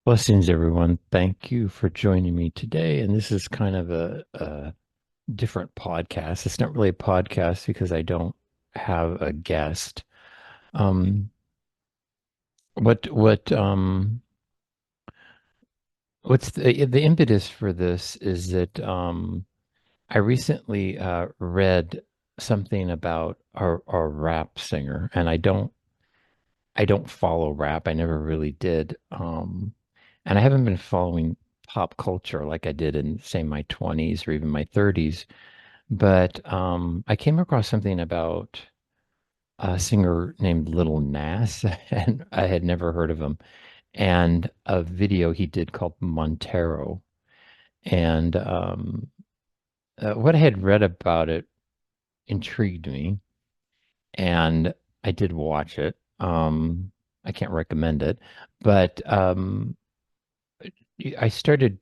Blessings, everyone. Thank you for joining me today. And this is kind of a different podcast. It's not really a podcast because I don't have a guest. Um, what what what's the impetus for this is that I recently read something about our rap singer, and I don't follow rap. I never really did. And I haven't been following pop culture like I did in, say, my 20s or even my 30s. But I came across something about a singer named Little Nas, and I had never heard of him, and a video he did called Montero. And what I had read about it intrigued me, and I did watch it. I can't recommend it, but I started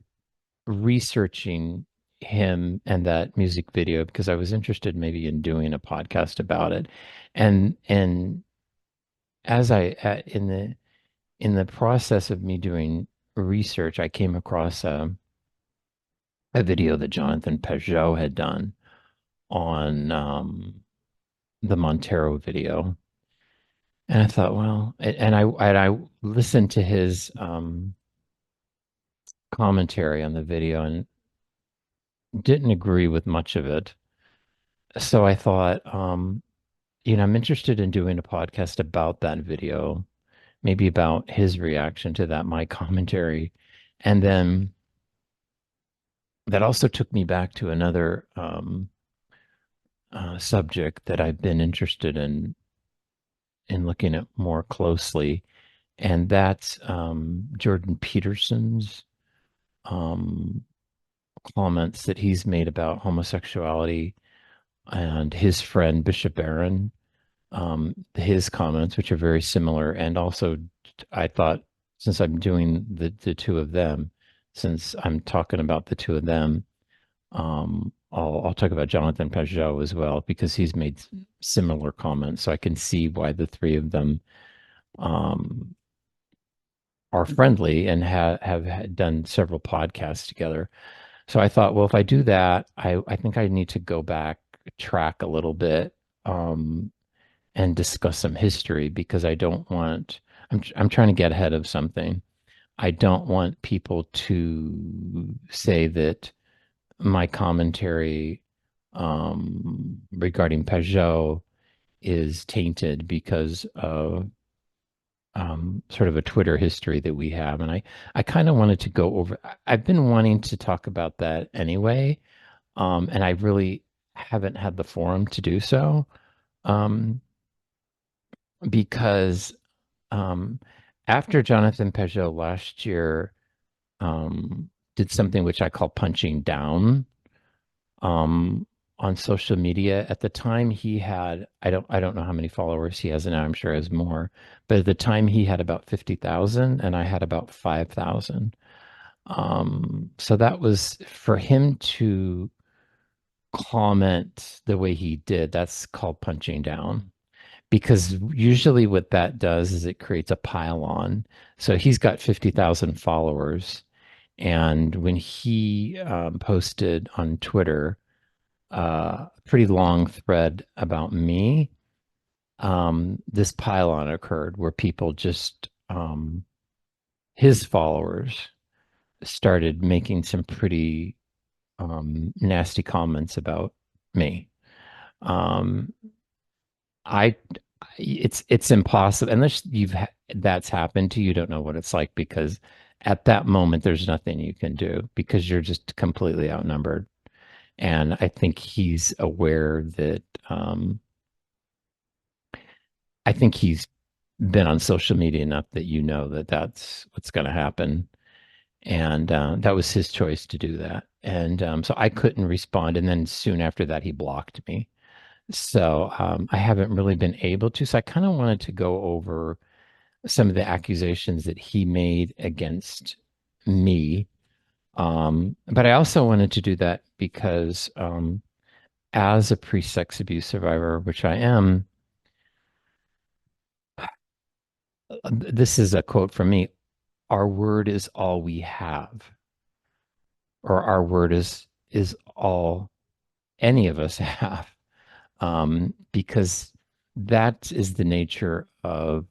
researching him and that music video because I was interested maybe in doing a podcast about it. And as in the process of me doing research, I came across a video that Jonathan Pageau had done on the Montero video. And I thought, well, and I listened to his commentary on the video and didn't agree with much of it. So I thought, I'm interested in doing a podcast about that video, maybe about his reaction to that, my commentary. And then that also took me back to another subject that I've been interested in looking at more closely, and that's Jordan Peterson's um, comments that he's made about homosexuality and his friend Bishop Aaron, his comments, which are very similar. And also, I thought since I'm doing the two of them, since I'm talking about the two of them, I'll talk about Jonathan Pageau as well because he's made similar comments, so I can see why the three of them um, are friendly and have done several podcasts together. So I thought, well, if I do that, I think I need to go back track a little bit um, and discuss some history because I don't want I'm trying to get ahead of something. I don't want people to say that my commentary regarding Pageau is tainted because of sort of a Twitter history that we have. And I kind of wanted to go over, I've been wanting to talk about that anyway. And I really haven't had the forum to do so um, because um, after Jonathan Pageau last year did something which I call punching down um, on social media. At the time he had, I don't know how many followers he has now. I'm sure he has more, but at the time he had about 50,000 and I had about 5,000. So that was for him to comment the way he did. That's called punching down. Because usually what that does is it creates a pile on. So he's got 50,000 followers. And when he posted on Twitter a pretty long thread about me, this pile on occurred where people just, his followers started making some pretty nasty comments about me. Um, I it's impossible unless that's happened to you. You don't know what it's like because at that moment there's nothing you can do because you're just completely outnumbered. And I think he's aware that I think he's been on social media enough that you know that that's what's going to happen. And that was his choice to do that. And so I couldn't respond. And then soon after that, he blocked me. So I haven't really been able to. So I kind of wanted to go over some of the accusations that he made against me. But I also wanted to do that because as a pre-sex abuse survivor, which I am, this is a quote from me. our word is all we have, or our word is all any of us have, because that is the nature of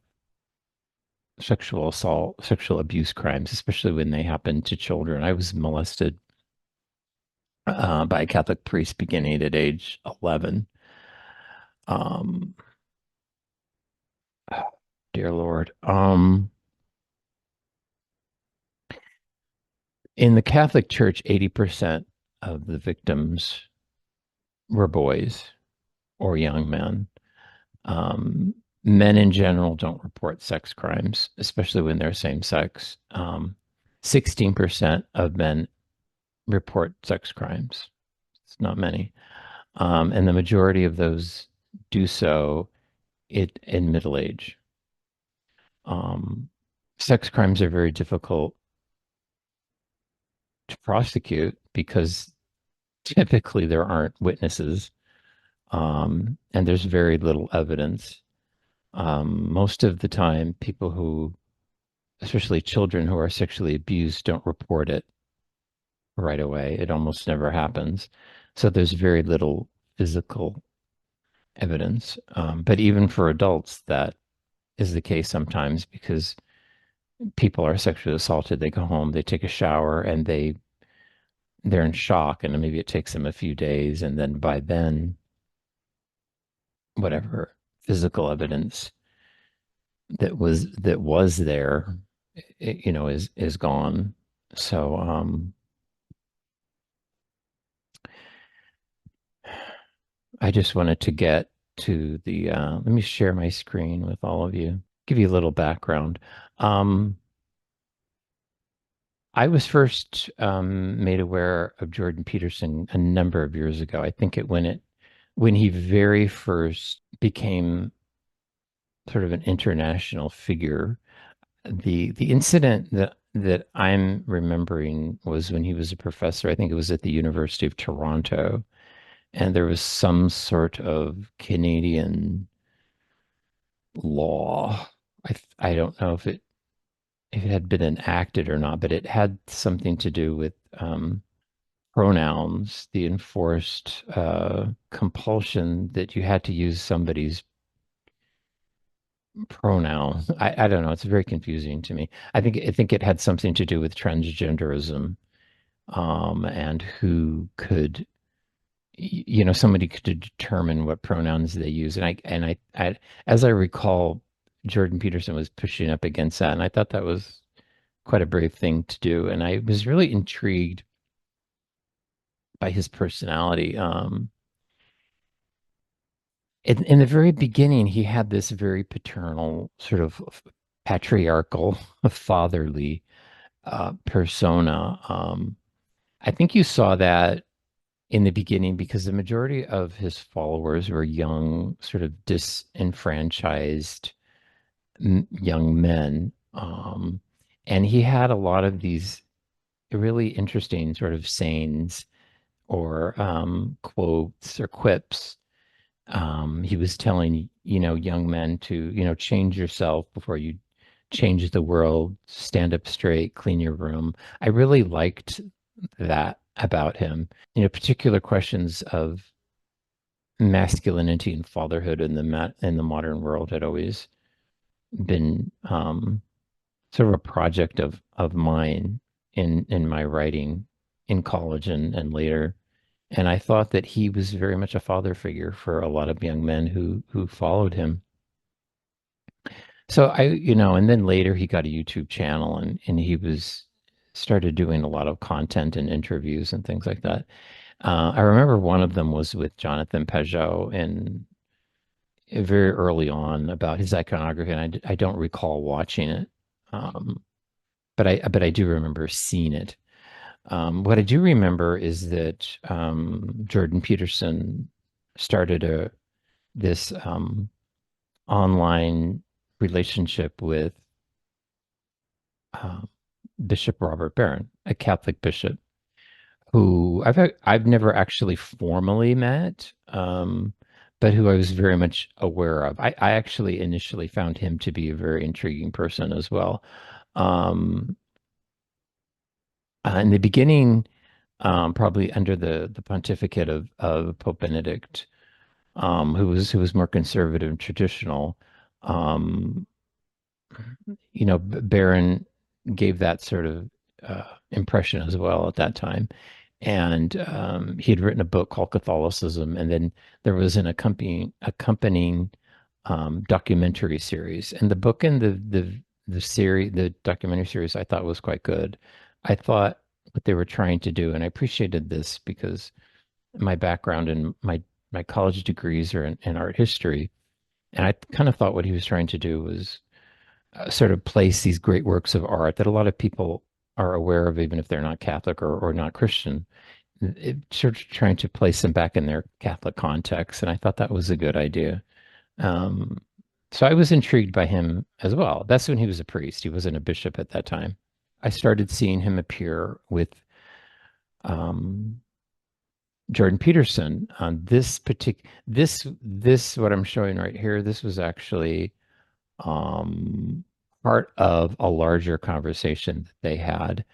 sexual assault, sexual abuse crimes, especially when they happen to children. I was molested by a Catholic priest beginning at age 11. Um, dear Lord. In the Catholic Church, 80% of the victims were boys or young men. Um, Men in general don't report sex crimes, especially when they're same sex. 16% of men report sex crimes. It's not many. And the majority of those do so in middle age. Um, Sex crimes are very difficult to prosecute because typically there aren't witnesses, and there's very little evidence. Most of the time, people who, especially children who are sexually abused, don't report it right away. It almost never happens. So there's very little physical evidence. But even for adults, that is the case sometimes because people are sexually assaulted. They go home, they take a shower, and they're in shock, and maybe it takes them a few days, and then by then, whatever physical evidence that was there, is gone. So I just wanted to get to the let me share my screen with all of you, give you a little background. um I was first made aware of Jordan Peterson a number of years ago. I think when he very first became sort of an international figure. The incident that I'm remembering was when he was a professor. I think it was at the University of Toronto, and there was some sort of Canadian law. I don't know if it had been enacted or not, but it had something to do with pronouns, the enforced compulsion that you had to use somebody's pronoun. I don't know. It's very confusing to me. I think it had something to do with transgenderism, and who could, somebody could determine what pronouns they use. And I as I recall, Jordan Peterson was pushing up against that, and I thought that was quite a brave thing to do. And I was really intrigued by his personality. In the very beginning, he had this very paternal, sort of patriarchal, fatherly persona. I think you saw that in the beginning because the majority of his followers were young, sort of disenfranchised young men. And he had a lot of these really interesting sort of sayings or quotes or quips. He was telling, young men to, change yourself before you change the world, stand up straight, clean your room. I really liked that about him. Particular questions of masculinity and fatherhood in the modern world had always been sort of a project of mine in my writing in college and later. And I thought that he was very much a father figure for a lot of young men who followed him. So and then later he got a YouTube channel, and he was started doing a lot of content and interviews and things like that. I remember one of them was with Jonathan Pageau, and very early on about his iconography, and I don't recall watching it, um, but I do remember seeing it. What I do remember is that Jordan Peterson started this online relationship with uh, Bishop Robert Barron, a Catholic bishop who I've never actually formally met, but who I was very much aware of. I actually initially found him to be a very intriguing person as well. Um, in the beginning, probably under the pontificate of Pope Benedict, who was more conservative and traditional, um, Barron gave that sort of impression as well at that time. And he had written a book called Catholicism, and then there was an accompanying documentary series. And the book and the documentary series, I thought was quite good. I thought what they were trying to do, and I appreciated this because my background and my college degrees are in art history, and I kind of thought what he was trying to do was sort of place these great works of art that a lot of people are aware of, even if they're not Catholic or not Christian, sort of trying to place them back in their Catholic context. And I thought that was a good idea. Um, so I was intrigued by him as well. That's when he was a priest. He wasn't a bishop at that time. I started seeing him appear with um, Jordan Peterson on this particular this what I'm showing right here. This was actually um, part of a larger conversation that they had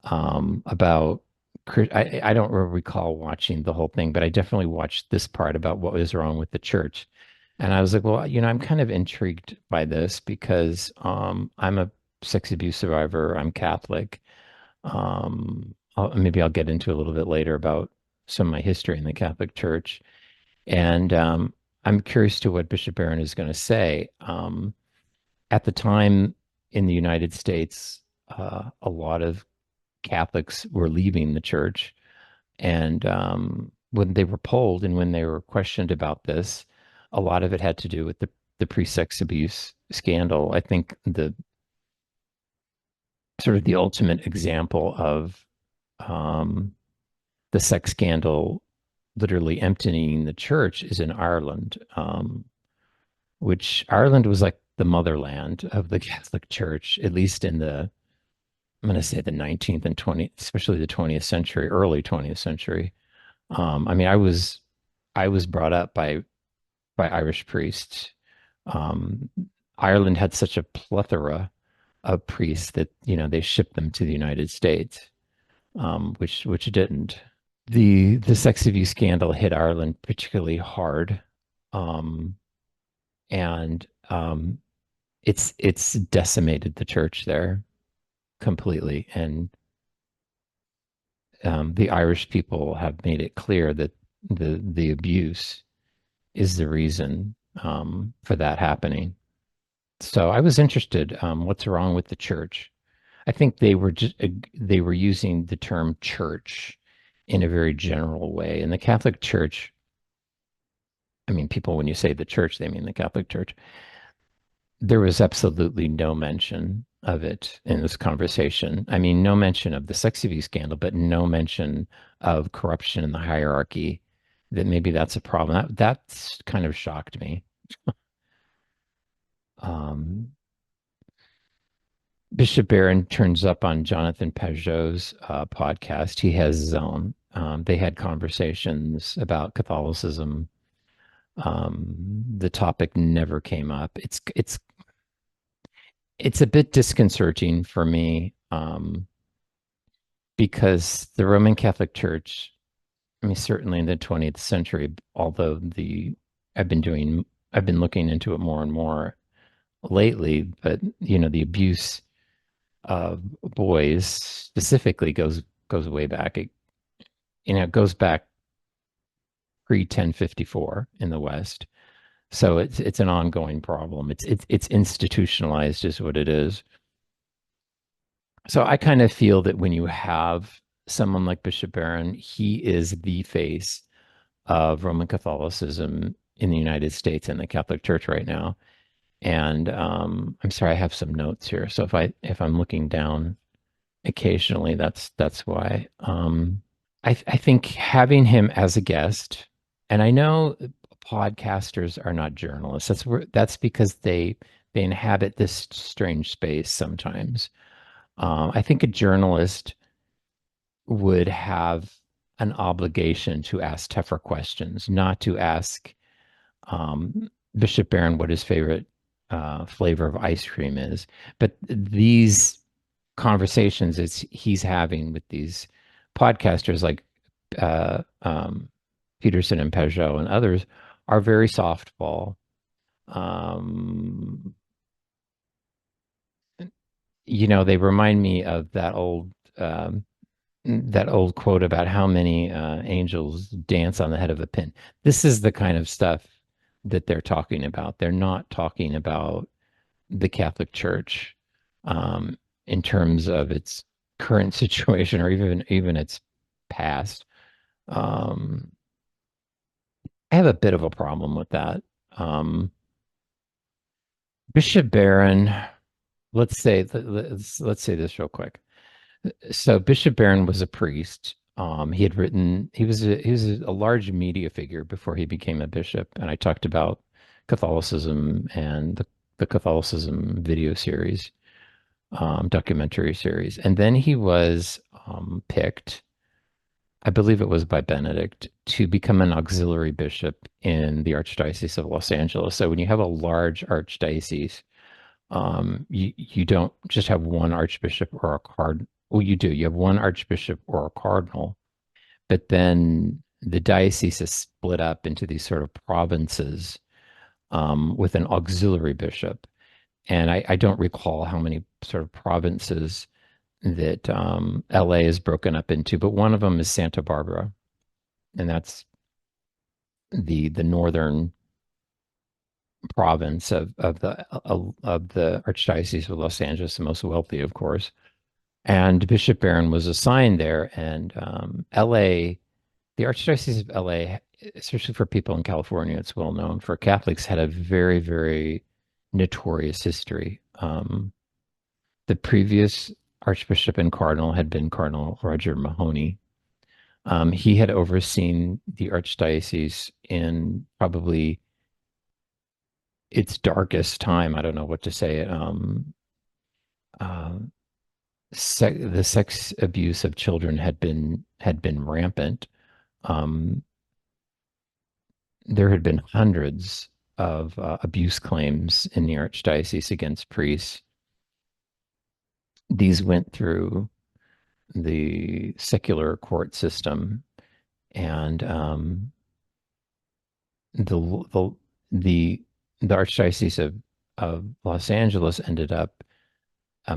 about. I don't recall watching the whole thing, but I definitely watched this part about what was wrong with the church. And I was like, well, I'm kind of intrigued by this because I'm a sex abuse survivor. I'm Catholic. Maybe I'll get into a little bit later about some of my history in the Catholic Church. And I'm curious to what Bishop Barron is going to say. At the time in the United States, a lot of Catholics were leaving the church. And when they were polled and when they were questioned about this, a lot of it had to do with the pre-sex abuse scandal. I think the sort of the ultimate example of um, the sex scandal literally emptying the church is in Ireland, which Ireland was like the motherland of the Catholic Church, at least in I'm going to say the 19th and 20th, especially the 20th century, early 20th century. I mean, I was brought up by Irish priests. Um, Ireland had such a plethora of priests that they shipped them to the United States, which didn't. The sex abuse scandal hit Ireland particularly hard, um, and it's decimated the church there completely. And the Irish people have made it clear that the abuse is the reason for that happening. So I was interested. What's wrong with the church? I think they were using the term church in a very general way. And the Catholic Church, I mean, people when you say the church, they mean the Catholic Church. There was absolutely no mention of it in this conversation. I mean, no mention of the sex abuse scandal, but no mention of corruption in the hierarchy. That maybe that's a problem. That's kind of shocked me. Um, Bishop Barron turns up on Jonathan Pageau's podcast. He has his own. They had conversations about Catholicism. The topic never came up. It's a bit disconcerting for me because the Roman Catholic Church, I mean, certainly in the 20th century, although I've been looking into it more and more lately, but the abuse of boys specifically goes way back. It goes back pre 1054 in the West. So it's an ongoing problem. It's institutionalized is what it is. So I kind of feel that when you have someone like Bishop Barron, he is the face of Roman Catholicism in the United States and the Catholic Church right now. And I'm sorry, I have some notes here. So if I'm looking down occasionally, that's why. I think having him as a guest, and I know podcasters are not journalists. That's because they inhabit this strange space sometimes. I think a journalist would have an obligation to ask tougher questions, not to ask Bishop Barron what his favorite flavor of ice cream is. But these conversations he's having with these podcasters like Peterson and Pageau and others are very softball. Um, they remind me of that old quote about how many angels dance on the head of a pin. This is the kind of stuff that they're talking about. They're not talking about the Catholic Church um, in terms of its current situation or even its past. Um, I have a bit of a problem with that. Um, Bishop Barron, let's say this real quick. So Bishop Barron was a priest. He had written. He was a large media figure before he became a bishop, and I talked about Catholicism and the Catholicism video series, documentary series, and then he was picked. I believe it was by Benedict to become an auxiliary bishop in the Archdiocese of Los Angeles. So when you have a large archdiocese, you don't just have one archbishop or a card. Well, you do. You have one archbishop or a cardinal, but then the diocese is split up into these sort of provinces with an auxiliary bishop. And I don't recall how many sort of provinces that LA is broken up into, but one of them is Santa Barbara, and that's the northern province of the Archdiocese of Los Angeles, the most wealthy, of course. And Bishop Barron was assigned there, and LA, the Archdiocese of LA, especially for people in California, it's well known. For Catholics, had a very, very notorious history. The previous Archbishop and Cardinal had been Cardinal Roger Mahony. He had overseen the Archdiocese in probably its darkest time. I don't know what to say. Uh, the sex abuse of children had been rampant. Um, there had been hundreds of abuse claims in the archdiocese against priests. These went through the secular court system, and the the the the archdiocese of Los Angeles ended up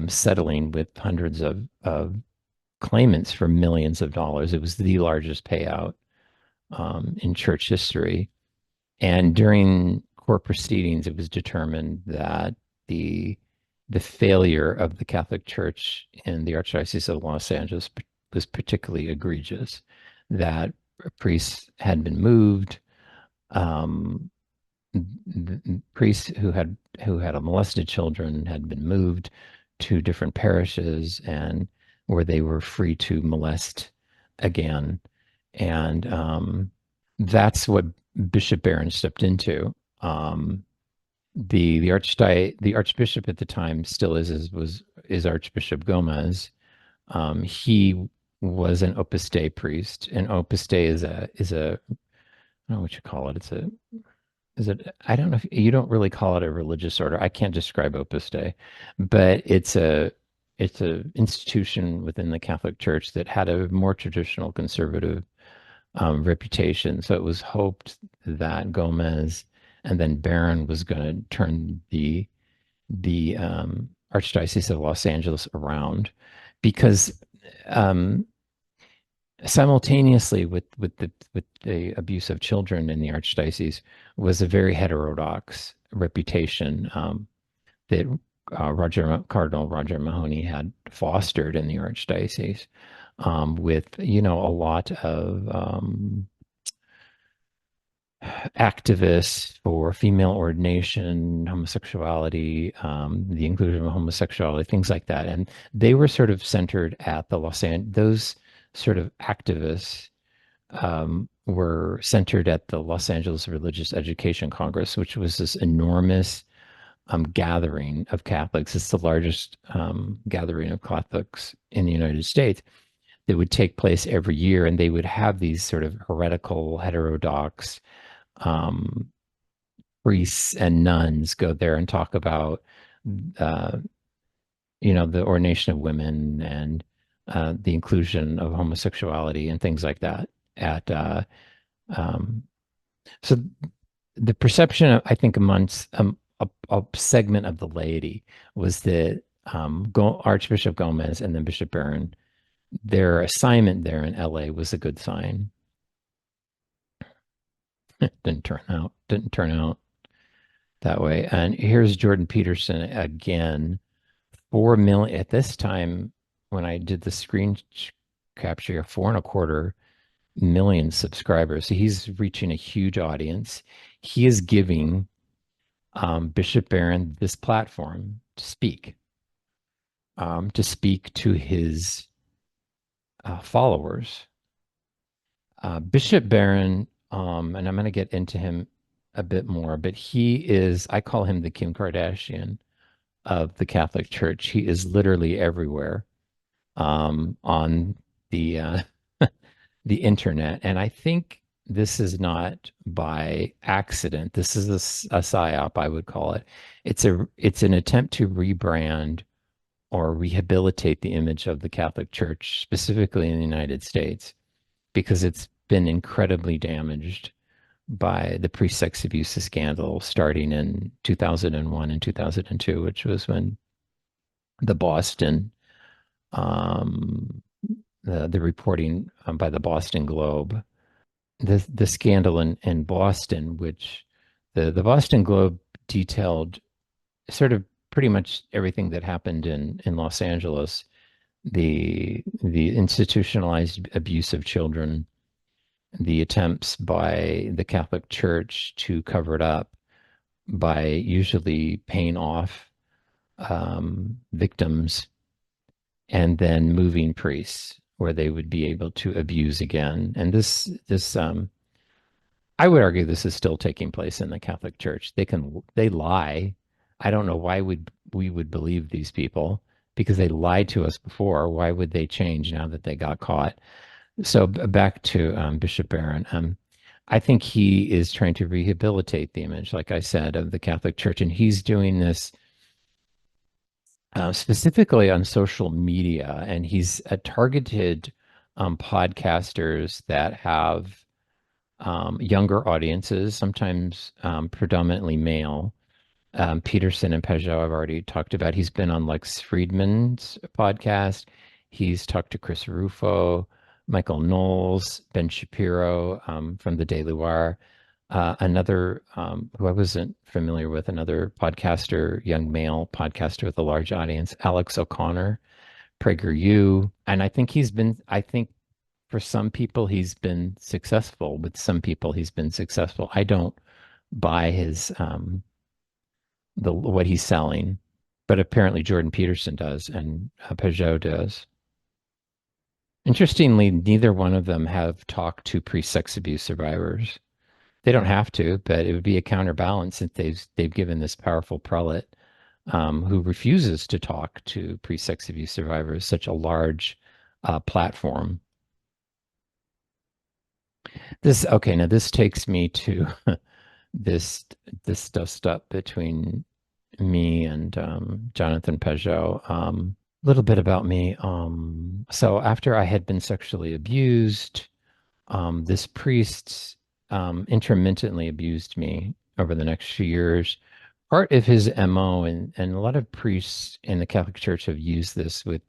settling with hundreds of claimants for millions of dollars. It was the largest payout in church history. And during court proceedings, it was determined that the the failure of the Catholic Church in the Archdiocese of Los Angeles was particularly egregious. That priests had been moved, um, priests who had molested children had been moved to different parishes and where they were free to molest again. And that's what Bishop Barron stepped into. The archbishop at the time still is Archbishop Gomez. He was an Opus Dei priest, and Opus Dei is a I don't know what you call it. I don't know if you don't really call it a religious order. I can't describe Opus Dei, but it's a institution within the Catholic Church that had a more traditional conservative reputation. So it was hoped that Gomez and then Barron was going to turn the Archdiocese of Los Angeles around, because um, simultaneously with the abuse of children in the archdiocese was a very heterodox reputation that Cardinal Roger Mahony had fostered in the archdiocese, with a lot of activists for female ordination, homosexuality, the inclusion of homosexuality, things like that. And they were sort of centered at those sort of activists were centered at the Los Angeles Religious Education Congress, which was this enormous gathering of Catholics. It's the largest gathering of Catholics in the United States that would take place every year. And they would have these sort of heretical, heterodox um, priests and nuns go there and talk about uh, the ordination of women and the inclusion of homosexuality and things like that. At um, so the perception, I think, amongst a segment of the laity was that Archbishop Gomez and then Bishop Barron, their assignment there in LA was a good sign. Didn't turn out that way. And here's Jordan Peterson again, 4 million at this time when I did the screen capture, 4.25 million subscribers. So he's reaching a huge audience. He is giving Bishop Barron this platform to speak to his followers. Bishop Barron, and I'm going to get into him a bit more, but I call him the Kim Kardashian of the Catholic Church. He is literally everywhere on the the internet, and I think this is not by accident. This is a psyop, I would call it. It's an attempt to rebrand or rehabilitate the image of the Catholic Church, specifically in the United States, because it's been incredibly damaged by the pre-sex abuse scandal starting in 2001 and 2002, which was when the Boston, um, the reporting by the Boston Globe, the scandal in Boston, which the Boston Globe detailed sort of pretty much everything that happened in Los Angeles, the institutionalized abuse of children, the attempts by the Catholic Church to cover it up by usually paying off victims and then moving priests where they would be able to abuse again. And this I would argue this is still taking place in the Catholic Church. They lie. I don't know why we would believe these people because they lied to us before. Why would they change now that they got caught? So back to Bishop Barron. I think he is trying to rehabilitate the image, like I said, of the Catholic Church, and he's doing this specifically on social media, and he's targeted podcasters that have younger audiences, sometimes predominantly male. Peterson and Pageau, I've already talked about. He's been on Lex Friedman's podcast. He's talked to Chris Rufo, Michael Knowles, Ben Shapiro from the Daily Wire. Another who I wasn't familiar with, another podcaster, young male podcaster with a large audience, Alex O'Connor, PragerU. And I think for some people he's been successful. With some people he's been successful. I don't buy his what he's selling, but apparently Jordan Peterson does and Pageau does. Interestingly, neither one of them have talked to pre-sex abuse survivors. They don't have to, but it would be a counterbalance since they've given this powerful prelate who refuses to talk to pre-sex abuse survivors such a large platform. Now this takes me to this this dust up between me and Jonathan Pageau. A little bit about me. So after I had been sexually abused, this priest intermittently abused me over the next few years. Part of his MO, and a lot of priests in the Catholic Church have used this with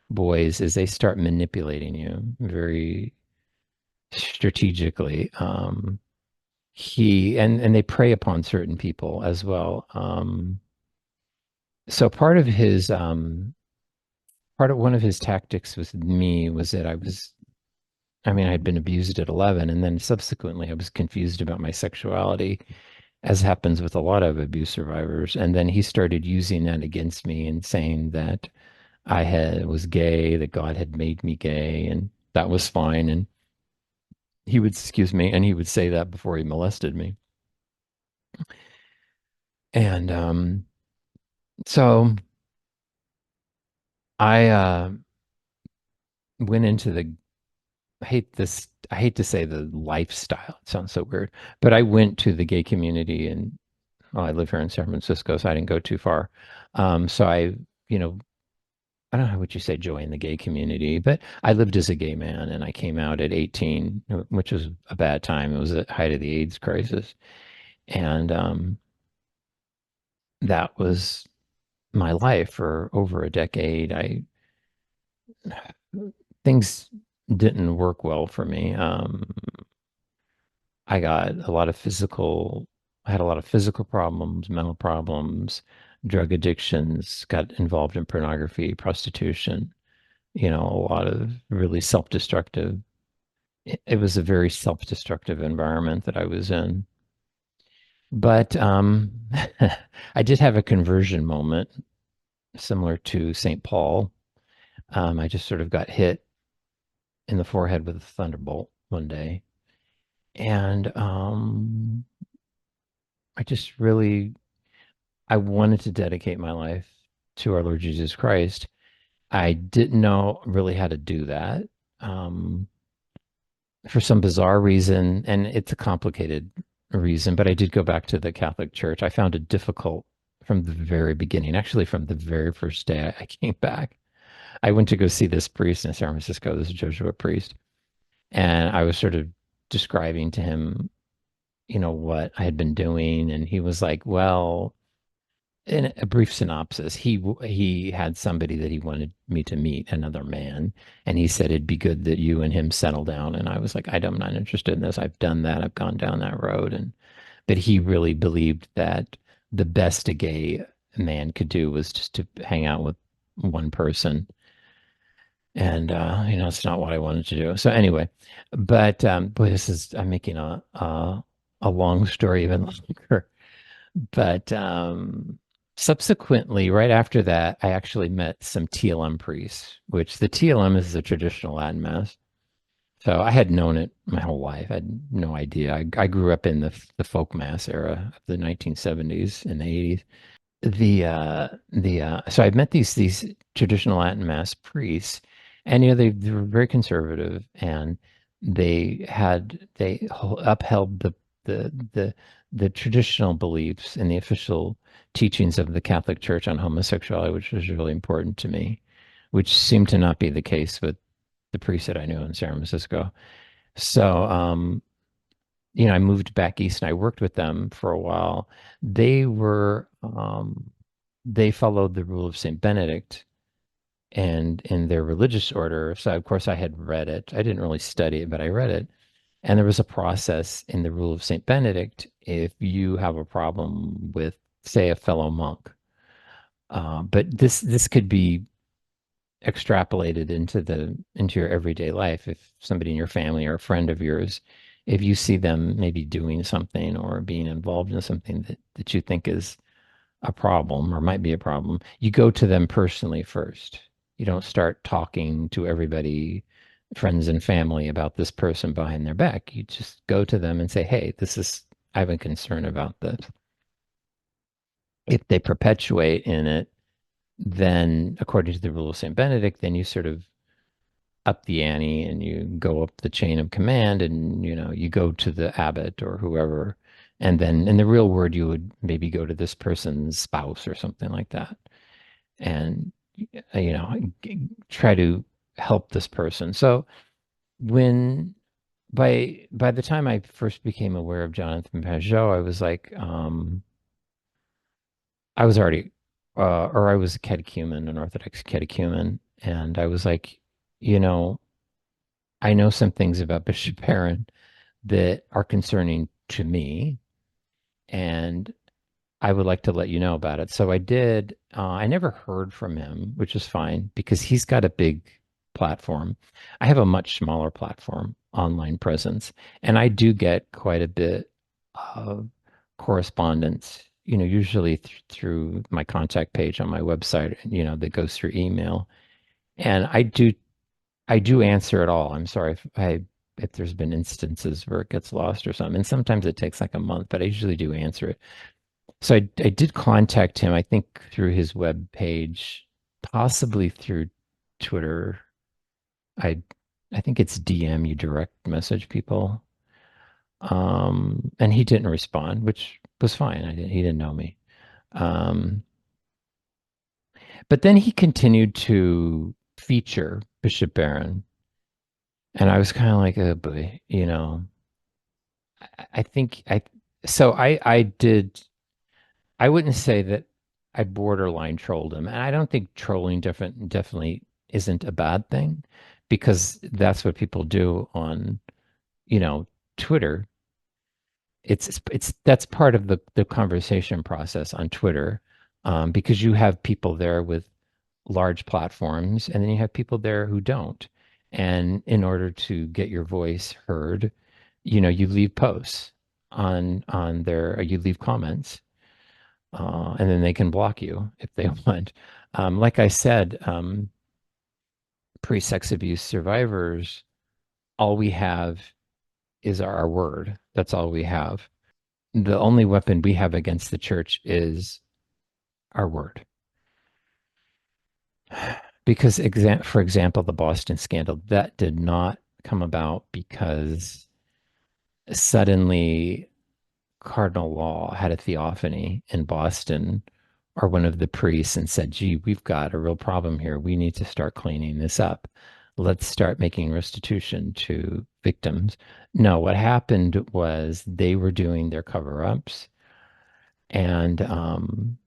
boys, is they start manipulating you very strategically. And they prey upon certain people as well. So part of one of his tactics with me was that I had been abused at 11, and then subsequently I was confused about my sexuality, as happens with a lot of abuse survivors. And then he started using that against me and saying that was gay, that God had made me gay, and that was fine. And he would say that before he molested me. And so I went into I hate to say the lifestyle. It sounds so weird, but I went to the gay community, and I live here in San Francisco, so I didn't go too far. So I you know, I don't know what you say, joy in the gay community, but I lived as a gay man and I came out at 18, which was a bad time. It was the height of the AIDS crisis. And that was my life for over a decade. Things didn't work well for me. I got a lot of physical, I had a lot of physical problems, mental problems, drug addictions, got involved in pornography, prostitution, a lot of really self-destructive. It was a very self-destructive environment that I was in. But I did have a conversion moment similar to St. Paul. I just sort of got hit in the forehead with a thunderbolt one day. And I just really, I wanted to dedicate my life to our Lord Jesus Christ. I didn't know really how to do that. Um, for some bizarre reason, and it's a complicated reason, but I did go back to the Catholic Church. I found it difficult from the very beginning, actually, from the very first day I came back. I went to go see this priest in San Francisco, this Jesuit priest, and I was sort of describing to him, what I had been doing. And he was like, well, in a brief synopsis, he had somebody that he wanted me to meet, another man, and he said it'd be good that you and him settle down. And I was like, I'm not interested in this. I've done that. I've gone down that road. And but he really believed that the best a gay man could do was just to hang out with one person. And it's not what I wanted to do. So anyway, but boy, this is I'm making a long story even longer. But subsequently, right after that, I actually met some TLM priests, which the TLM is the traditional Latin Mass. So I had known it my whole life. I had no idea. I grew up in the folk mass era of the 1970s and the 80s. So I met these traditional Latin Mass priests, and they were very conservative, and they upheld the the the traditional beliefs and the official teachings of the Catholic Church on homosexuality, which was really important to me, which seemed to not be the case with the priests that I knew in San Francisco. So I moved back east and I worked with them for a while. They were they followed the rule of Saint Benedict and in their religious order. So of course I had read it. I didn't really study it, but I read it. And there was a process in the rule of Saint Benedict if you have a problem with, say, a fellow monk. But this could be extrapolated into your everyday life. If somebody in your family or a friend of yours, if you see them maybe doing something or being involved in something that you think is a problem or might be a problem, you go to them personally first. You don't start talking to everybody, friends and family, about this person behind their back. You just go to them and say, hey, I have a concern about this. If they perpetuate in it, then according to the rule of St. Benedict, then you sort of up the ante and you go up the chain of command and you go to the abbot or whoever, and then in the real word you would maybe go to this person's spouse or something like that, and try to help this person. So when by the time I first became aware of Jonathan Pageau, I was like, I was already or I was a catechumen, an Orthodox catechumen, and I was like, you know I know some things about Bishop Barron that are concerning to me, and I would like to let you know about it. So I did. I never heard from him, which is fine because he's got a big platform. I have a much smaller platform, online presence, and I do get quite a bit of correspondence, usually through my contact page on my website, that goes through email. And I do answer it all. I'm sorry if there's been instances where it gets lost or something. And sometimes it takes like a month, but I usually do answer it. So I did contact him, I think through his web page, possibly through Twitter. I I think it's DM, you direct message people. And he didn't respond, which was fine. He didn't know me. Um, But then he continued to feature Bishop Barron. And I was kind of like, oh boy, I think so I did, I wouldn't say that I borderline trolled him. And I don't think trolling definitely isn't a bad thing because that's what people do on, you know, Twitter. It's that's part of the conversation process on Twitter, because you have people there with large platforms, and then you have people there who don't. And in order to get your voice heard, you leave posts on their, you leave comments, and then they can block you if they want. Like I said, pre-sex abuse survivors, all we have is our word. That's all we have. The only weapon we have against the church is our word. Because, for example, the Boston scandal, that did not come about because suddenly Cardinal Law had a theophany in Boston, or one of the priests, and said, gee, we've got a real problem here. We need to start cleaning this up. Let's start making restitution to victims. No, what happened was they were doing their cover-ups, and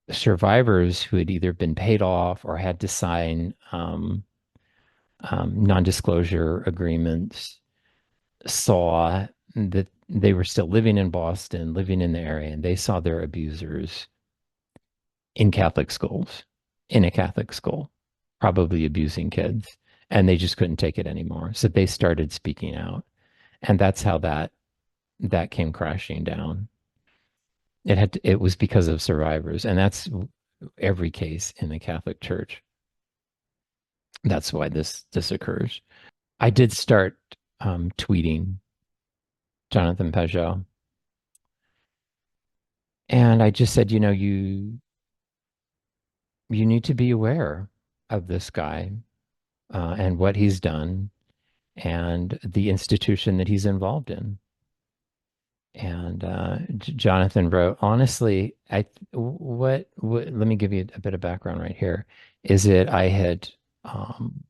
survivors who had either been paid off or had to sign non-disclosure agreements saw that they were still living in Boston, living in the area, and they saw their abusers in Catholic schools, in a Catholic school, probably abusing kids, and they just couldn't take it anymore. So they started speaking out, and that's how that came crashing down. It was because of survivors, and that's every case in the Catholic Church. That's why this occurs. I did start tweeting Jonathan Pageau, and I just said, you need to be aware of this guy, and what he's done and the institution that he's involved in. And Jonathan wrote, honestly, let me give you a bit of background right here. Is it I had um,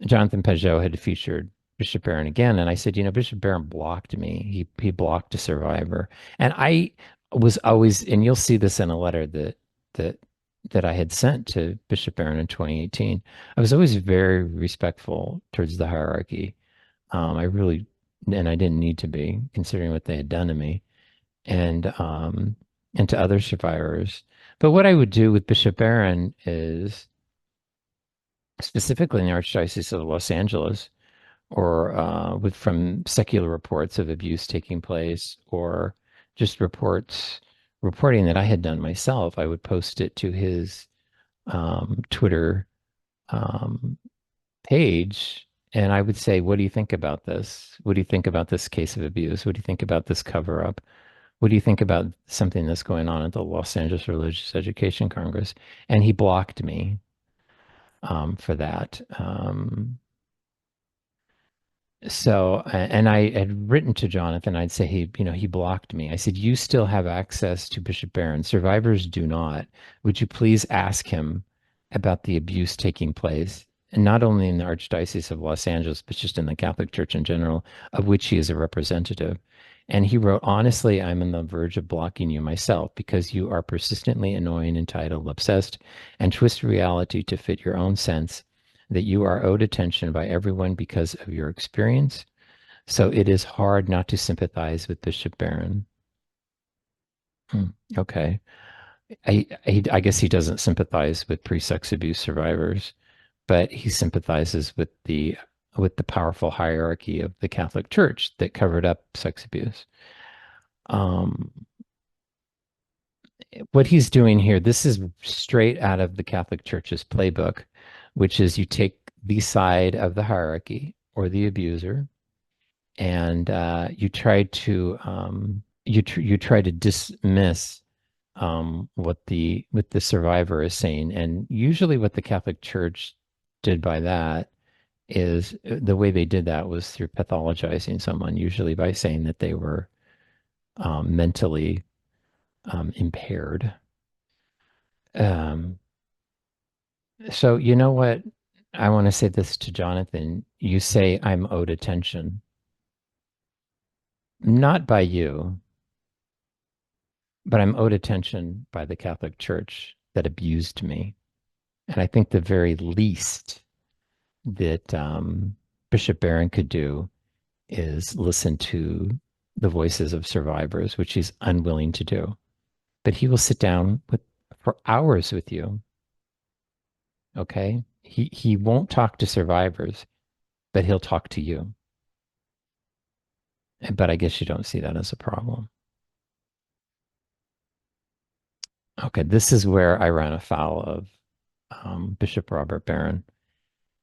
Jonathan Pageau had featured Bishop Barron again, and I said, Bishop Barron blocked me. He blocked a survivor, and I was always, and you'll see this in a letter that that I had sent to Bishop Barron in 2018. I was always very respectful towards the hierarchy. I really, and I didn't need to be, considering what they had done to me, and to other survivors. But what I would do with Bishop Barron is, specifically in the Archdiocese of Los Angeles, or with from secular reports of abuse taking place, or just reporting that I had done myself, I would post it to his Twitter um, page, and I would say, "What do you think about this? What do you think about this case of abuse? What do you think about this cover up? What do you think about something that's going on at the Los Angeles Religious Education Congress?" And he blocked me for that. And I had written to Jonathan, I'd say he blocked me. I said, you still have access to Bishop Barron. Survivors do not. Would you please ask him about the abuse taking place, and not only in the Archdiocese of Los Angeles, but just in the Catholic Church in general, of which he is a representative. And he wrote, honestly, I'm on the verge of blocking you myself because you are persistently annoying, entitled, obsessed, and twist reality to fit your own sense that you are owed attention by everyone because of your experience. So it is hard not to sympathize with Bishop Barron. Hmm, okay. I guess he doesn't sympathize with pre-sex abuse survivors, but he sympathizes with the powerful hierarchy of the Catholic Church that covered up sex abuse. Um, what he's doing here, this is straight out of the Catholic Church's playbook, which is you take the side of the hierarchy or the abuser, and you try to dismiss what the survivor is saying. And usually, what the Catholic Church did by that is, the way they did that was through pathologizing someone, usually by saying that they were mentally impaired. Um, so you know what? I want to say this to Jonathan. You say I'm owed attention, not by you, but I'm owed attention by the Catholic Church that abused me. And I think the very least that Bishop Barron could do is listen to the voices of survivors, which he's unwilling to do. But he will sit down with for hours with you. Okay. He won't talk to survivors, but he'll talk to you. But I guess you don't see that as a problem. Okay, this is where I ran afoul of Bishop Robert Barron.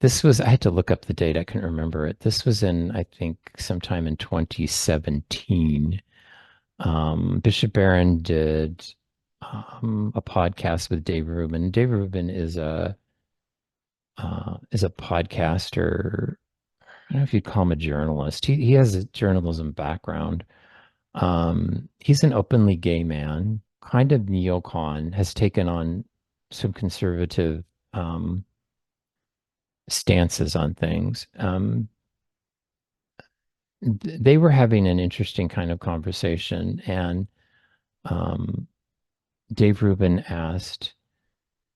This was, I had to look up the date. I couldn't remember it. This was in, I think, sometime in 2017. Bishop Barron did a podcast with Dave Rubin. Dave Rubin is a podcaster. I don't know if you'd call him a journalist. He has a journalism background. He's an openly gay man, kind of neocon, has taken on some conservative stances on things. They were having an interesting kind of conversation, and um, Dave Rubin asked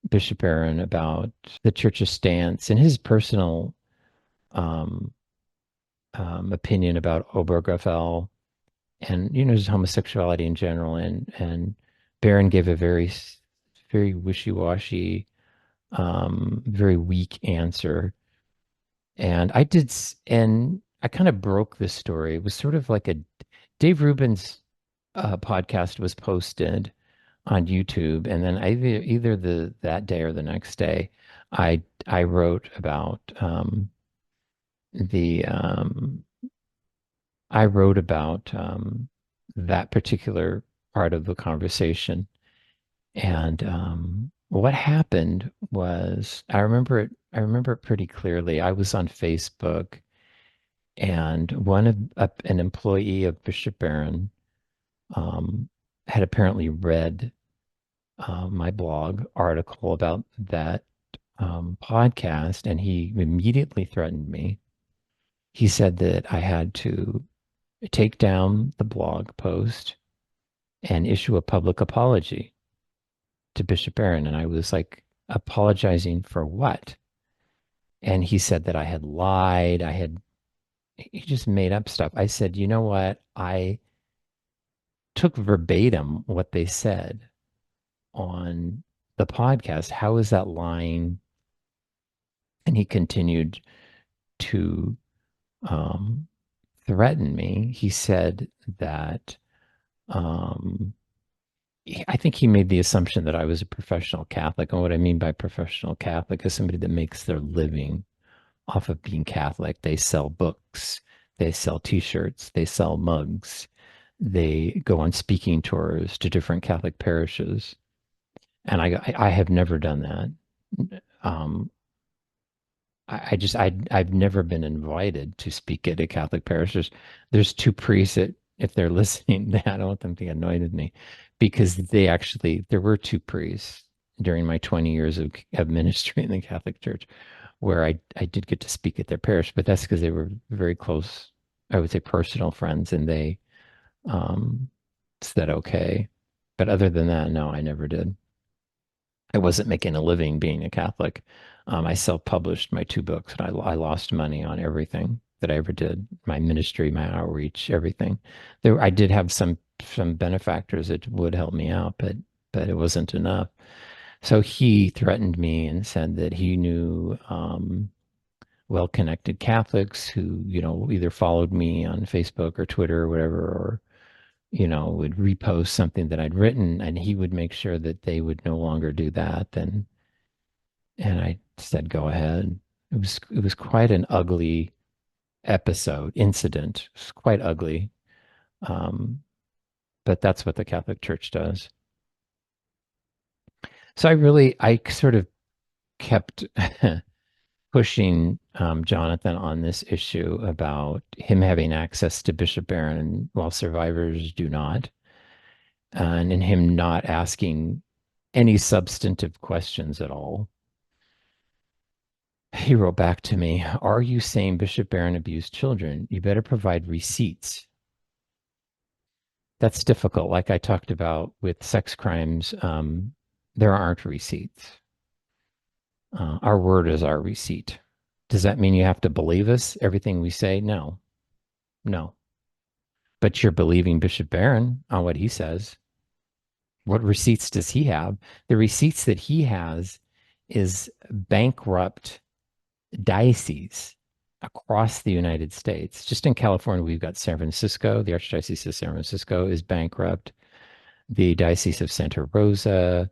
Bishop Barron about the church's stance and his personal um, opinion about Obergefell and just homosexuality in general. And Barron gave a very wishy-washy, very weak answer. And and I kind of broke this story. It was sort of like a Dave Rubin's podcast was posted on YouTube, and then either the that day or the next day, I wrote about the I wrote about that particular part of the conversation. And what happened was I remember it pretty clearly. I was on Facebook, and an employee of Bishop Barron um, had apparently read my blog article about that podcast, and he immediately threatened me. He said that I had to take down the blog post and issue a public apology to Bishop Barron. And I was like, apologizing for what? And he said that I had lied. He just made up stuff. I said, you know what? I took verbatim what they said on the podcast. How is that lying? And he continued to um, threaten me. He said that um, I think he made the assumption that I was a professional Catholic. And what I mean by professional Catholic is somebody that makes their living off of being Catholic. They sell books, they sell t-shirts, they sell mugs, they go on speaking tours to different Catholic parishes. And I have never done that. Um, I've never been invited to speak at a Catholic parish. There's two priests that, if they're listening, I don't want them to get annoyed with me because there were two priests during my 20 years of ministry in the Catholic Church where I did get to speak at their parish, but that's because they were very close, I would say personal friends, and they um, said okay. But other than that, no, I never did. I wasn't making a living being a Catholic. I self-published my two books, and I lost money on everything that I ever did. My ministry, my outreach, everything. I did have some benefactors that would help me out, but it wasn't enough. So he threatened me and said that he knew well-connected Catholics who, either followed me on Facebook or Twitter or whatever, or would repost something that I'd written, and he would make sure that they would no longer do that. And I said, go ahead. It was quite an ugly incident. It was quite ugly. Um, but that's what the Catholic Church does. So I sort of kept pushing Jonathan on this issue about him having access to Bishop Barron while survivors do not, and in him not asking any substantive questions at all. He wrote back to me, "Are you saying Bishop Barron abused children? You better provide receipts." That's difficult. Like I talked about with sex crimes, there aren't receipts. Our word is our receipt. Does that mean you have to believe us, everything we say? No, no. But you're believing Bishop Barron on what he says. What receipts does he have? The receipts that he has is bankrupt dioceses across the United States. Just in California, we've got San Francisco. The Archdiocese of San Francisco is bankrupt. The Diocese of Santa Rosa,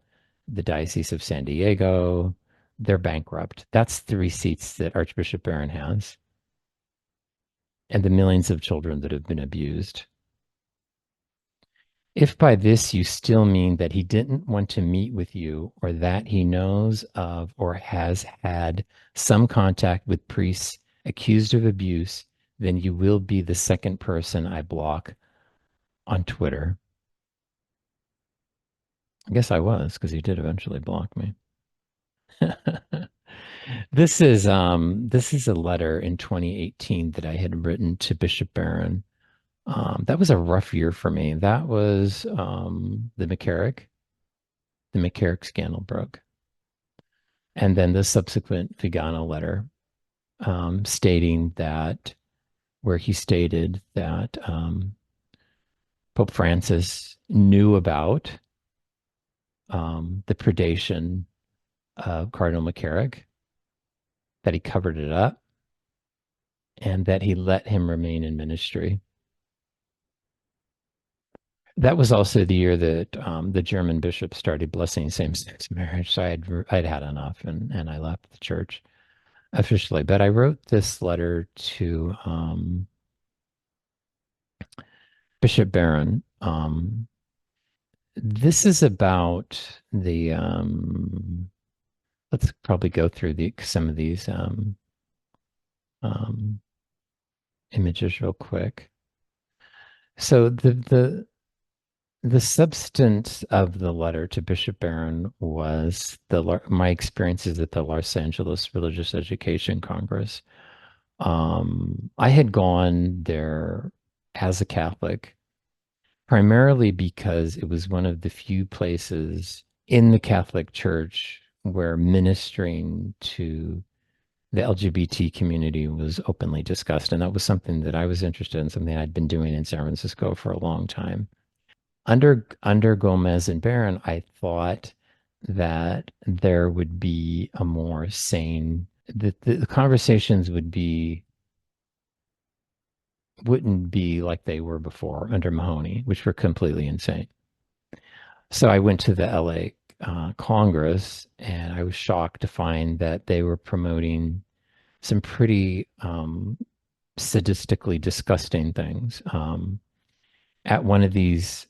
the Diocese of San Diego, they're bankrupt. That's the receipts that Archbishop Barron has, and the millions of children that have been abused. If by this you still mean that he didn't want to meet with you, or that he knows of or has had some contact with priests accused of abuse, then you will be the second person I block on Twitter. I guess I was, because he did eventually block me. This is a letter in 2018 that I had written to Bishop Barron. That was a rough year for me. That was the McCarrick scandal broke. And then the subsequent Vigano letter, stating that, where he stated that Pope Francis knew about the predation of Cardinal McCarrick, that he covered it up, and that he let him remain in ministry. That was also the year that the German bishop started blessing same-sex marriage. So I'd had enough, and I left the church officially. But I wrote this letter to Bishop Barron. This is about the let's probably go through some of these um, images real quick. So the substance of the letter to Bishop Barron was my experiences at the Los Angeles Religious Education Congress. I had gone there as a Catholic, primarily because it was one of the few places in the Catholic Church where ministering to the LGBT community was openly discussed. And that was something that I was interested in, something I'd been doing in San Francisco for a long time. Under Gomez and Barron, I thought that there would be a more sane, that the conversations wouldn't be like they were before under Mahoney, which were completely insane. So I went to the LA Congress, and I was shocked to find that they were promoting some pretty sadistically disgusting things. At one of these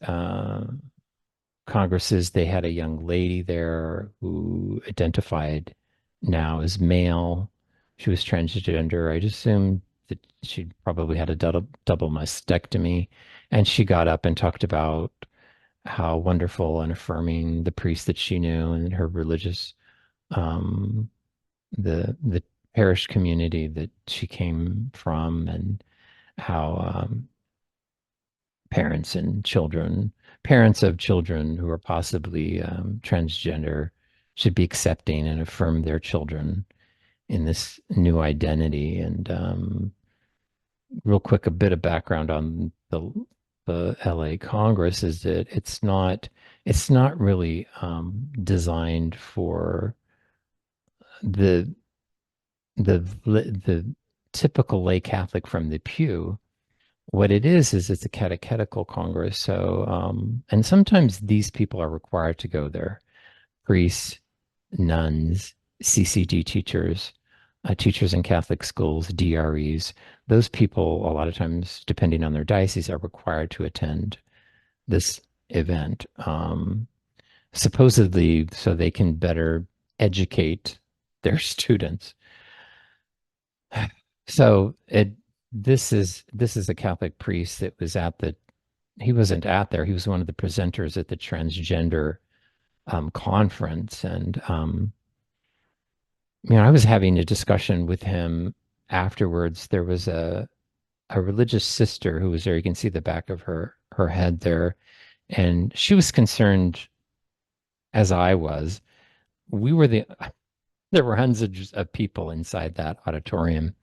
congresses, they had a young lady there who identified now as male. She was transgender. I'd assumed that she probably had a double mastectomy. And she got up and talked about how wonderful and affirming the priest that she knew and her religious, um, the parish community that she came from, and how parents and children, parents of children who are possibly transgender, should be accepting and affirm their children in this new identity. And real quick, a bit of background on the LA Congress is that it's not really designed for the the typical lay Catholic from the pew. What it is it's a catechetical congress. So, and sometimes these people are required to go there. Priests, nuns, CCD teachers, teachers in Catholic schools, DREs. Those people, a lot of times, depending on their diocese, are required to attend this event, supposedly so they can better educate their students. So this is a Catholic priest that was he wasn't at there. He was one of the presenters at the transgender conference. And, I was having a discussion with him afterwards. There was a religious sister who was there. You can see the back of her head there. And she was concerned as I was. We were there were hundreds of people inside that auditorium.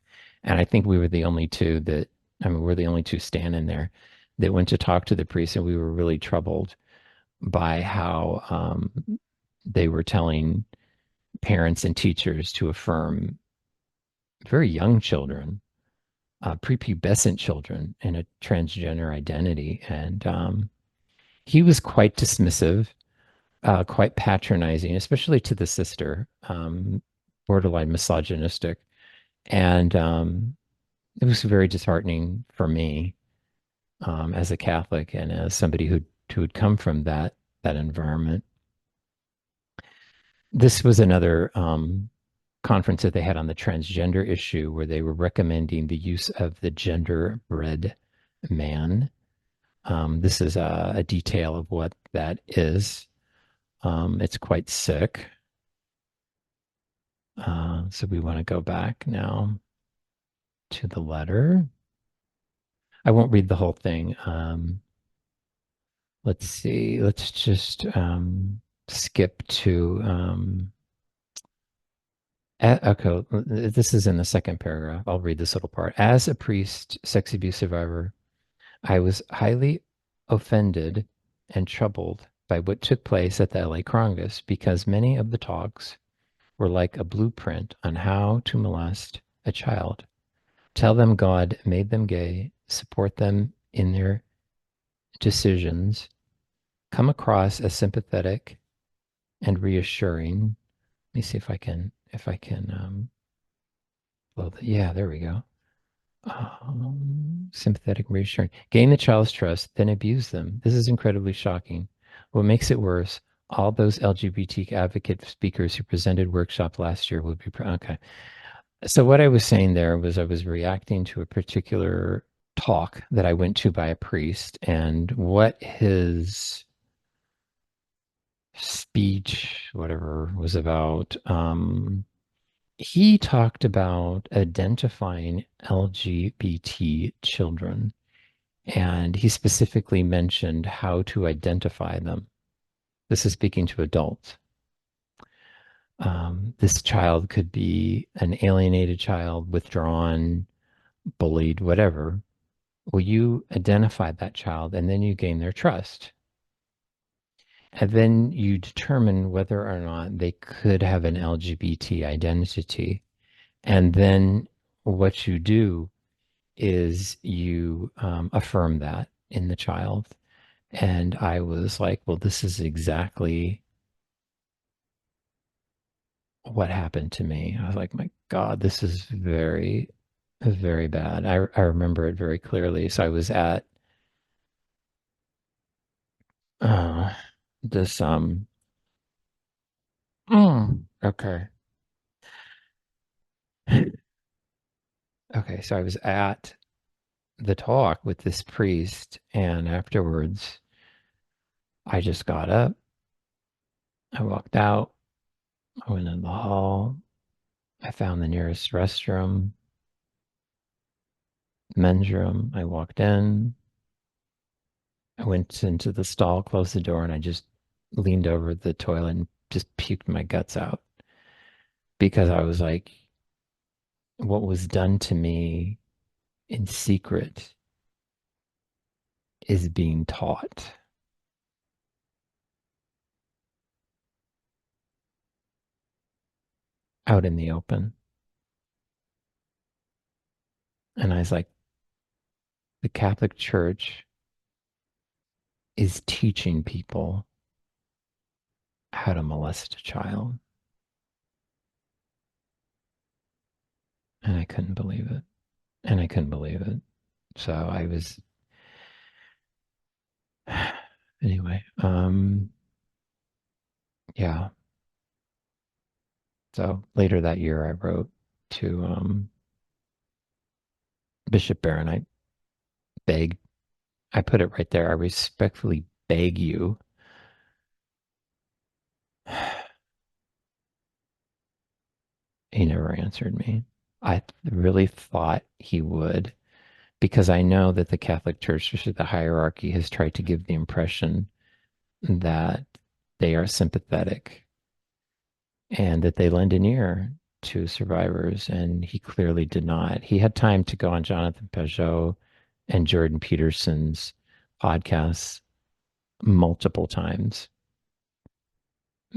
And I think we were the only two we're the only two standing there that went to talk to the priest. And we were really troubled by how they were telling parents and teachers to affirm very young children, prepubescent children in a transgender identity. And he was quite dismissive, quite patronizing, especially to the sister, borderline misogynistic. And it was very disheartening for me as a Catholic and as somebody who had come from that environment. This was another conference that they had on the transgender issue where they were recommending the use of the genderbread man. This is a detail of what that is. It's quite sick. So we want to go back now to the letter. I won't read the whole thing. Let's see. Let's just skip to okay. This is in the second paragraph. I'll read this little part. As a priest, sex abuse survivor, I was highly offended and troubled by what took place at the LA Congress because many of the talks were like a blueprint on how to molest a child. Tell them God made them gay, support them in their decisions, come across as sympathetic and reassuring. Let me see if I can blow the, yeah, there we go. Sympathetic, reassuring. Gain the child's trust, then abuse them. This is incredibly shocking. What makes it worse, all those LGBT advocate speakers who presented workshop last year would be, okay. So what I was saying there was I was reacting to a particular talk that I went to by a priest and what his speech, whatever, was about. He talked about identifying LGBT children, and he specifically mentioned how to identify them. This is speaking to adults. This child could be an alienated child, withdrawn, bullied, whatever. Well, you identify that child and then you gain their trust. And then you determine whether or not they could have an LGBT identity. And then what you do is you affirm that in the child. And I was like, well, this is exactly what happened to me. I was like, my God, this is very, very bad. I remember it very clearly. So I was at uh, this, okay. Okay. So I was at the talk with this priest, and afterwards, I just got up. I walked out. I went in the hall. I found the nearest restroom, men's room. I walked in. I went into the stall, closed the door, and I just leaned over the toilet and just puked my guts out because I was like, what was done to me in secret is being taught out in the open. And I was like, the Catholic Church is teaching people how to molest a child. And I couldn't believe it. And I couldn't believe it. So I was, anyway, yeah. So later that year, I wrote to Bishop Barron. I begged, I put it right there. I respectfully beg you He never answered me. I really thought he would because I know that the Catholic Church, which is the hierarchy, has tried to give the impression that they are sympathetic and that they lend an ear to survivors. And he clearly did not. He had time to go on Jonathan Pageau and Jordan Peterson's podcasts multiple times,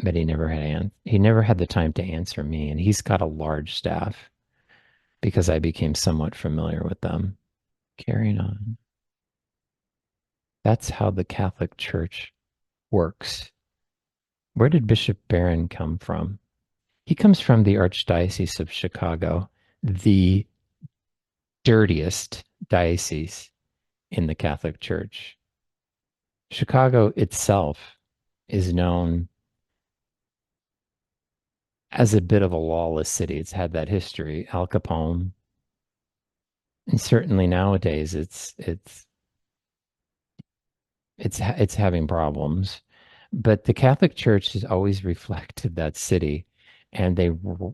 but he never had the time to answer me. And he's got a large staff because I became somewhat familiar with them. Carrying on. That's how the Catholic Church works. Where did Bishop Barron come from? He comes from the Archdiocese of Chicago, the dirtiest diocese in the Catholic Church. Chicago itself is known as a bit of a lawless city. It's had that history, Al Capone, and certainly nowadays it's having problems. But the Catholic Church has always reflected that city, and they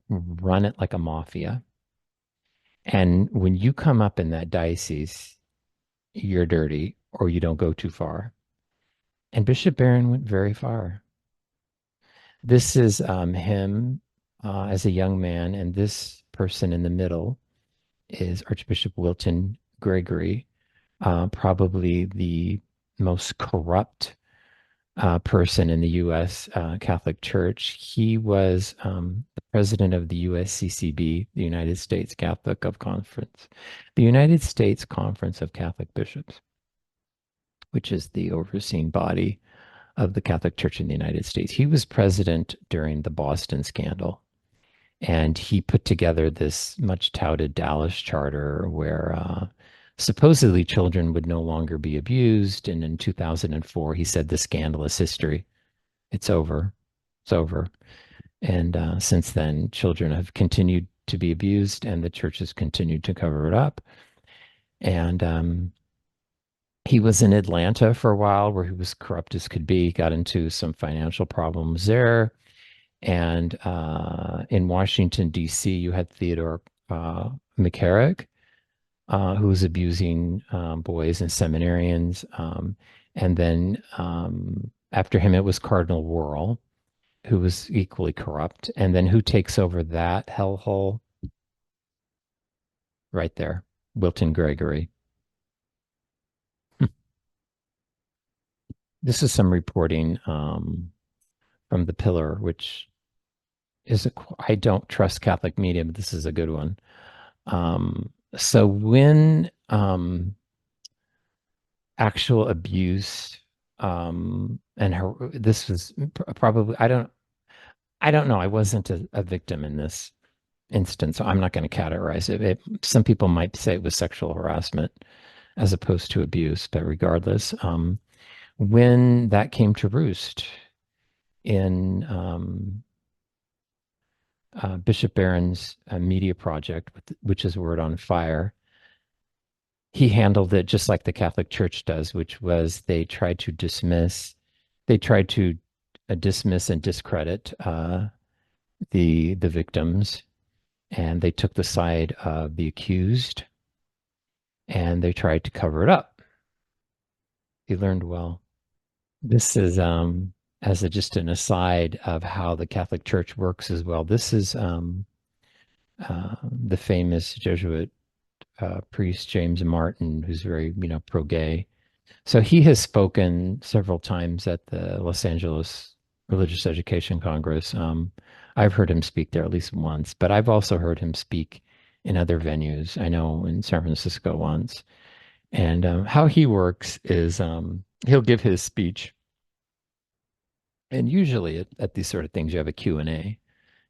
run it like a mafia. And when you come up in that diocese, you're dirty or you don't go too far. And Bishop Barron went very far. This is him as a young man, and this person in the middle is Archbishop Wilton Gregory, probably the most corrupt person in the U.S. Catholic Church. He was the president of the USCCB, the United States Catholic of Conference, the United States Conference of Catholic Bishops, which is the overseeing body of the Catholic Church in the United States. He was president during the Boston scandal. And he put together this much touted Dallas charter where supposedly children would no longer be abused. And in 2004, he said the scandalous history. It's over. It's over. And since then, children have continued to be abused, and the church has continued to cover it up. And he was in Atlanta for a while where he was corrupt as could be, got into some financial problems there. And in Washington, D.C., you had Theodore McCarrick, who was abusing boys and seminarians. And then after him, it was Cardinal Wuerl, who was equally corrupt. And then who takes over that hellhole? Right there, Wilton Gregory. This is some reporting from the Pillar, which I don't trust Catholic media, but this is a good one. So when actual abuse and this was probably I don't know. I wasn't a victim in this instance, so I'm not going to categorize it. Some people might say it was sexual harassment as opposed to abuse, but regardless, when that came to roost in Bishop Barron's media project, which is Word on Fire, he handled it just like the Catholic Church does, which was they tried to dismiss and discredit the victims, and they took the side of the accused, and they tried to cover it up. He learned well. This is as just an aside of how the Catholic Church works as well. This is the famous Jesuit priest James Martin, who's very pro-gay. So he has spoken several times at the Los Angeles Religious Education Congress. I've heard him speak there at least once, but I've also heard him speak in other venues. I know in San Francisco once. And how he works is he'll give his speech. And usually at these sort of things, you have a Q&A.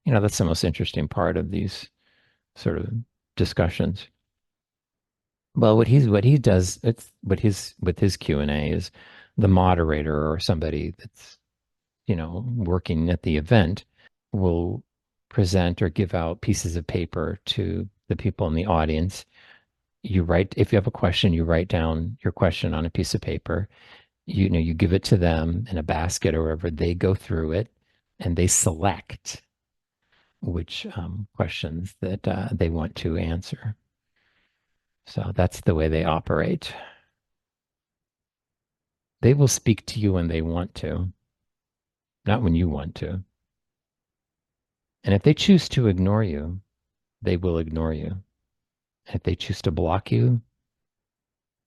That's the most interesting part of these sort of discussions. Well, what he does, it's what his with his Q&A is the moderator or somebody that's, working at the event will present or give out pieces of paper to the people in the audience. If you have a question, you write down your question on a piece of paper. You give it to them in a basket or wherever. They go through it and they select which questions that they want to answer. So that's the way they operate. They will speak to you when they want to, not when you want to. And if they choose to ignore you, they will ignore you. If they choose to block you,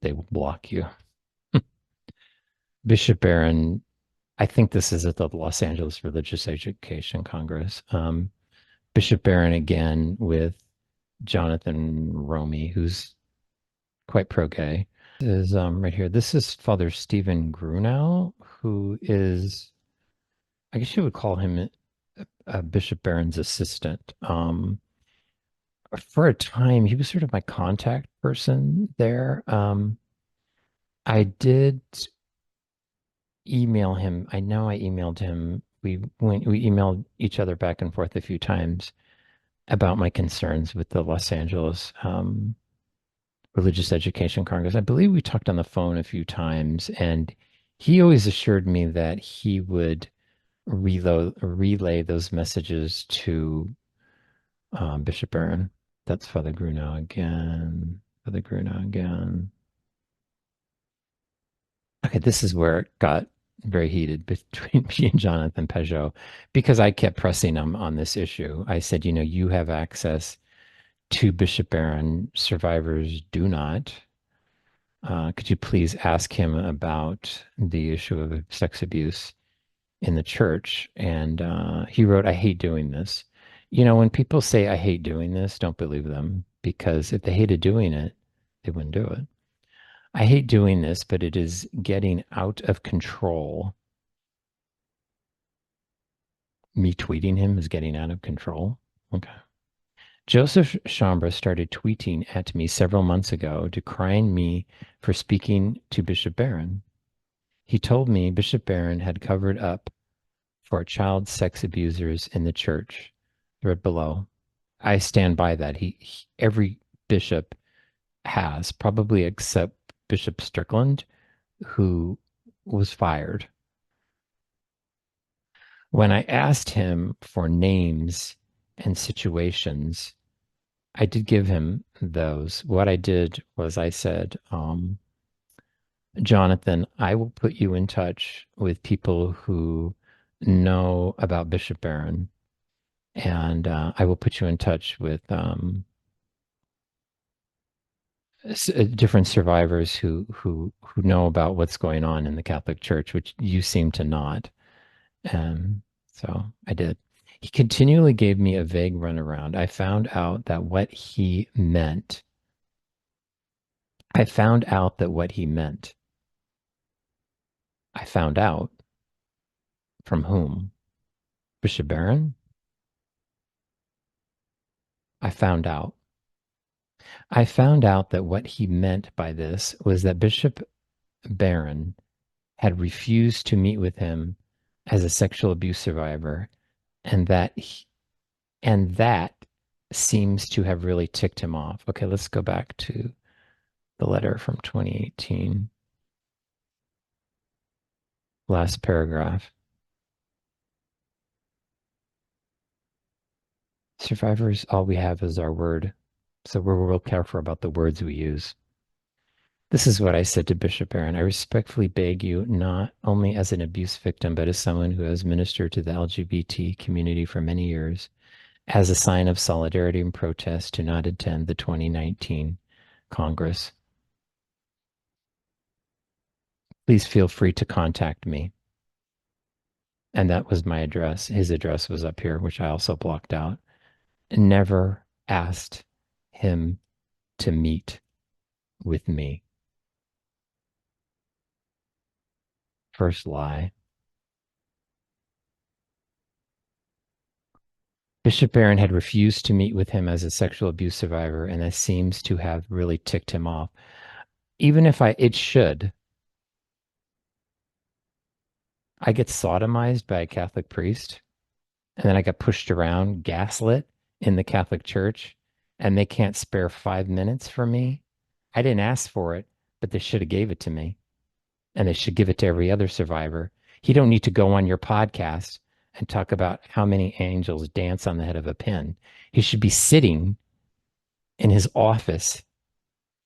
they will block you. Bishop Barron, I think this is at the Los Angeles Religious Education Congress. Bishop Barron again with Jonathan Romy, who's quite pro-gay. Is right here. This is Father Stephen Grunow, who is, I guess you would call him Bishop Barron's assistant. For a time, he was sort of my contact person there. I did email him. I know I emailed him. We emailed each other back and forth a few times about my concerns with the Los Angeles Religious Education Congress. I believe we talked on the phone a few times, and he always assured me that he would relay those messages to Bishop Barron. That's Father Grunow again. Father Grunow again. Okay, this is where it got very heated between me and Jonathan Pageau because I kept pressing him on this issue. I said, you know, you have access to Bishop Barron. Survivors do not. Could you please ask him about the issue of sex abuse in the church? And he wrote, I hate doing this. You know, when people say, I hate doing this, don't believe them because if they hated doing it, they wouldn't do it. I hate doing this, but it is getting out of control. Me tweeting him is getting out of control. Okay. Joseph Chambra started tweeting at me several months ago, decrying me for speaking to Bishop Barron. He told me Bishop Barron had covered up for child sex abusers in the church. Read below. I stand by that. Every bishop has, probably except Bishop Strickland, who was fired. When I asked him for names and situations, I did give him those. What I did was I said, Jonathan, I will put you in touch with people who know about Bishop Barron, and I will put you in touch with different survivors who know about what's going on in the Catholic Church, which you seem to not. And so I did. He continually gave me a vague runaround. I found out that what he meant. I found out that what he meant. I found out from whom? Bishop Barron? I found out. I found out that what he meant by this was that Bishop Barron had refused to meet with him as a sexual abuse survivor, and that seems to have really ticked him off. Okay, let's go back to the letter from 2018. Last paragraph. Survivors, all we have is our word. So we're real careful about the words we use. This is what I said to Bishop Barron. I respectfully beg you, not only as an abuse victim, but as someone who has ministered to the LGBT community for many years, as a sign of solidarity and protest, to not attend the 2019 Congress. Please feel free to contact me. And that was my address. His address was up here, which I also blocked out. And never asked him to meet with me. First lie. Bishop Barron had refused to meet with him as a sexual abuse survivor, and that seems to have really ticked him off. Even if it should. I get sodomized by a Catholic priest, and then I got pushed around, gaslit in the Catholic Church, and they can't spare 5 minutes for me. I didn't ask for it, but they should have gave it to me, and they should give it to every other survivor. He don't need to go on your podcast and talk about how many angels dance on the head of a pin. He should be sitting in his office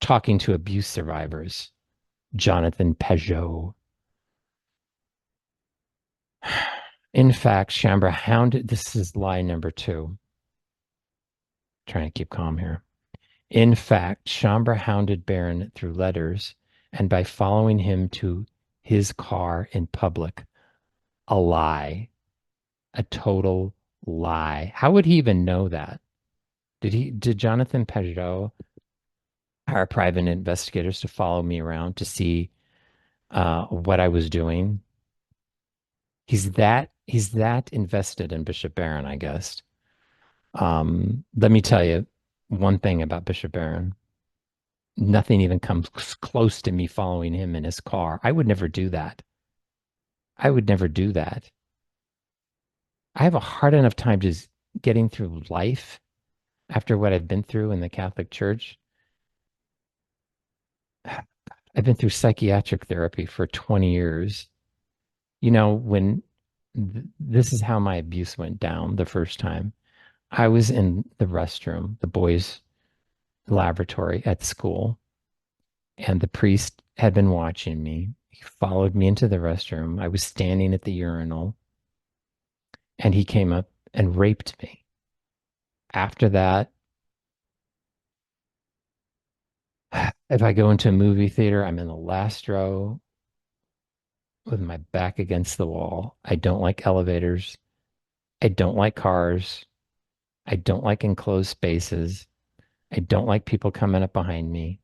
talking to abuse survivors. Jonathan Pageau. In fact, Chambra hounded, this is lie number two. Trying to keep calm here. In fact, Chambra hounded Barron through letters and by following him to his car in public. A lie. A total lie. How would he even know that? Did Jonathan Pageau hire private investigators to follow me around to see what I was doing? He's that invested in Bishop Barron, I guess. Let me tell you one thing about Bishop Barron. Nothing even comes close to me following him in his car. I would never do that. I would never do that. I have a hard enough time just getting through life after what I've been through in the Catholic Church. I've been through psychiatric therapy for 20 years. You know, when this is how my abuse went down the first time. I was in the restroom, the boys' laboratory at school, and the priest had been watching me. He followed me into the restroom. I was standing at the urinal, and he came up and raped me. After that, if I go into a movie theater, I'm in the last row with my back against the wall. I don't like elevators. I don't like cars. I don't like enclosed spaces. I don't like people coming up behind me.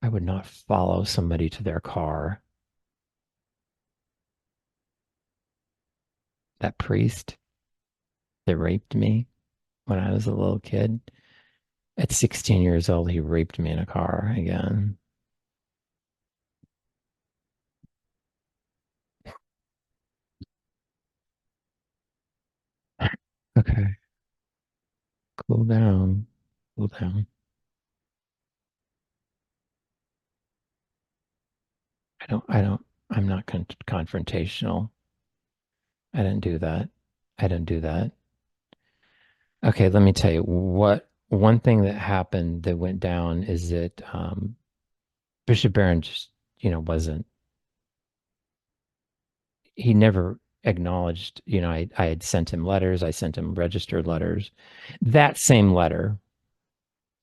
I would not follow somebody to their car. That priest that raped me when I was a little kid, at 16 years old, he raped me in a car again. Okay, cool down. Cool down. I'm not confrontational. I didn't do that. I didn't do that. Okay, let me tell you what one thing that happened that went down is that Bishop Barron just, wasn't, he never acknowledged, I had sent him letters, I sent him registered letters. That same letter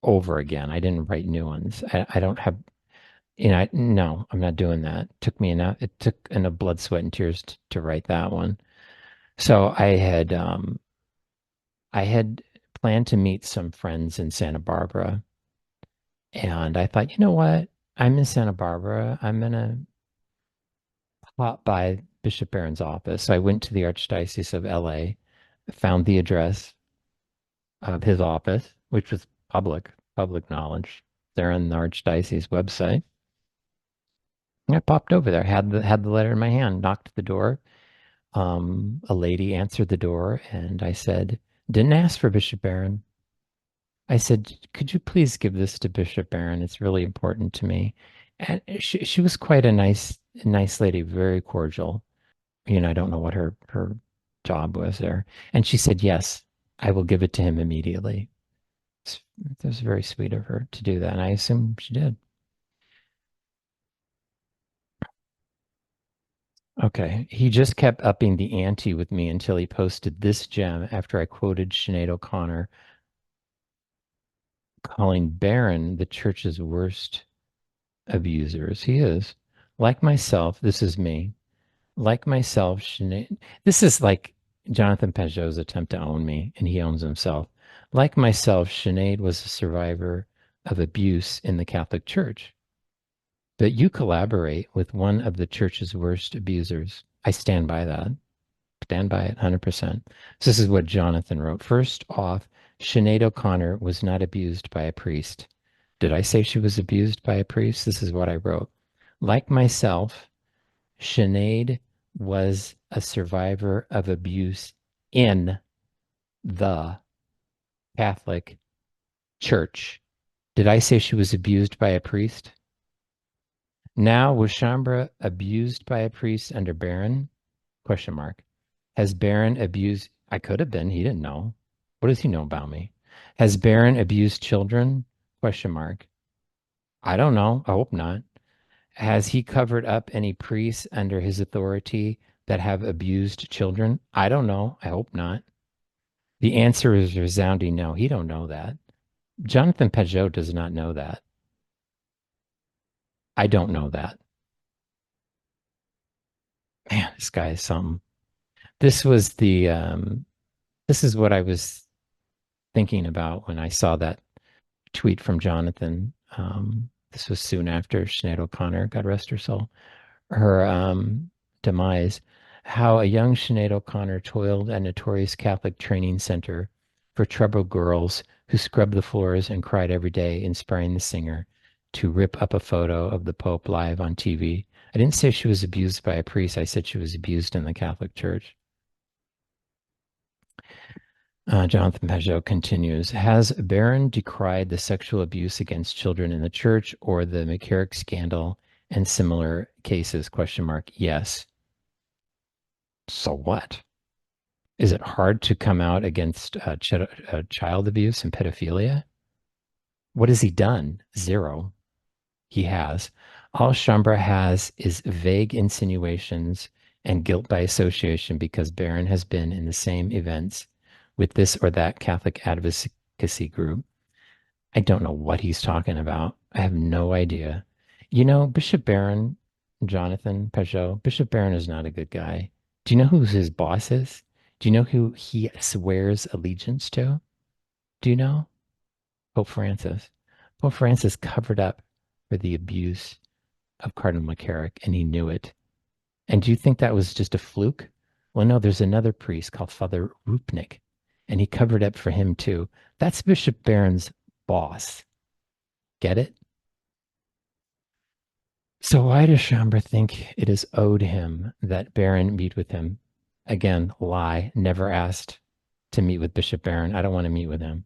over again. I didn't write new ones. I don't have, no, I'm not doing that. It took enough blood, sweat, and tears to write that one. So I had planned to meet some friends in Santa Barbara. And I thought, you know what? I'm in Santa Barbara. I'm gonna pop by Bishop Barron's office. So I went to the Archdiocese of LA, found the address of his office, which was public knowledge. There on the Archdiocese website. I popped over there, had the letter in my hand, knocked at the door. A lady answered the door, and I said, "Didn't ask for Bishop Barron." I said, "Could you please give this to Bishop Barron? It's really important to me." And she was quite a nice lady, very cordial. I don't know what her job was there. And she said, "Yes, I will give it to him immediately." It was very sweet of her to do that, and I assume she did. Okay. He just kept upping the ante with me until he posted this gem after I quoted Sinead O'Connor calling Barron the church's worst abusers. He is. Like myself, this is me. Like myself, Sinead. This is like Jonathan Pageau's attempt to own me, and he owns himself. Like myself, Sinead was a survivor of abuse in the Catholic Church. But you collaborate with one of the church's worst abusers. I stand by that. Stand by it 100%. So this is what Jonathan wrote. First off, Sinead O'Connor was not abused by a priest. Did I say she was abused by a priest? This is what I wrote. Like myself, Sinead was a survivor of abuse in the Catholic Church. Did I say she was abused by a priest? Now, was Shambra abused by a priest under Baron? Question mark. Has Baron abused? I could have been. He didn't know. What does he know about me? Has Baron abused children? Question mark. I don't know. I hope not. Has he covered up any priests under his authority that have abused children? I don't know. I hope not. The answer is resounding no. He don't know that. Jonathan Pageau does not know that. I don't know that. Man, this guy is something. This was the this is what I was thinking about when I saw that tweet from Jonathan. This was soon after Sinead O'Connor, God rest her soul, her demise. How a young Sinead O'Connor toiled at a notorious Catholic training center for troubled girls who scrubbed the floors and cried every day, inspiring the singer to rip up a photo of the Pope live on TV. I didn't say she was abused by a priest. I said she was abused in the Catholic Church. Jonathan Pageau continues. Has Barron decried the sexual abuse against children in the church or the McCarrick scandal and similar cases? Question mark. Yes. So what? Is it hard to come out against child abuse and pedophilia? What has he done? Zero. He has. All Chambra has is vague insinuations and guilt by association because Barron has been in the same events with this or that Catholic advocacy group. I don't know what he's talking about. I have no idea. You know, Bishop Barron, Jonathan Pageau, Bishop Barron is not a good guy. Do you know who his boss is? Do you know who he swears allegiance to? Do you know? Pope Francis. Pope Francis covered up for the abuse of Cardinal McCarrick, and he knew it. And do you think that was just a fluke? Well, no, there's another priest called Father Rupnik, and he covered up for him too. That's Bishop Barron's boss. Get it? So why does Chambra think it is owed him that Barron meet with him? Again, lie. Never asked to meet with Bishop Barron. I don't want to meet with him.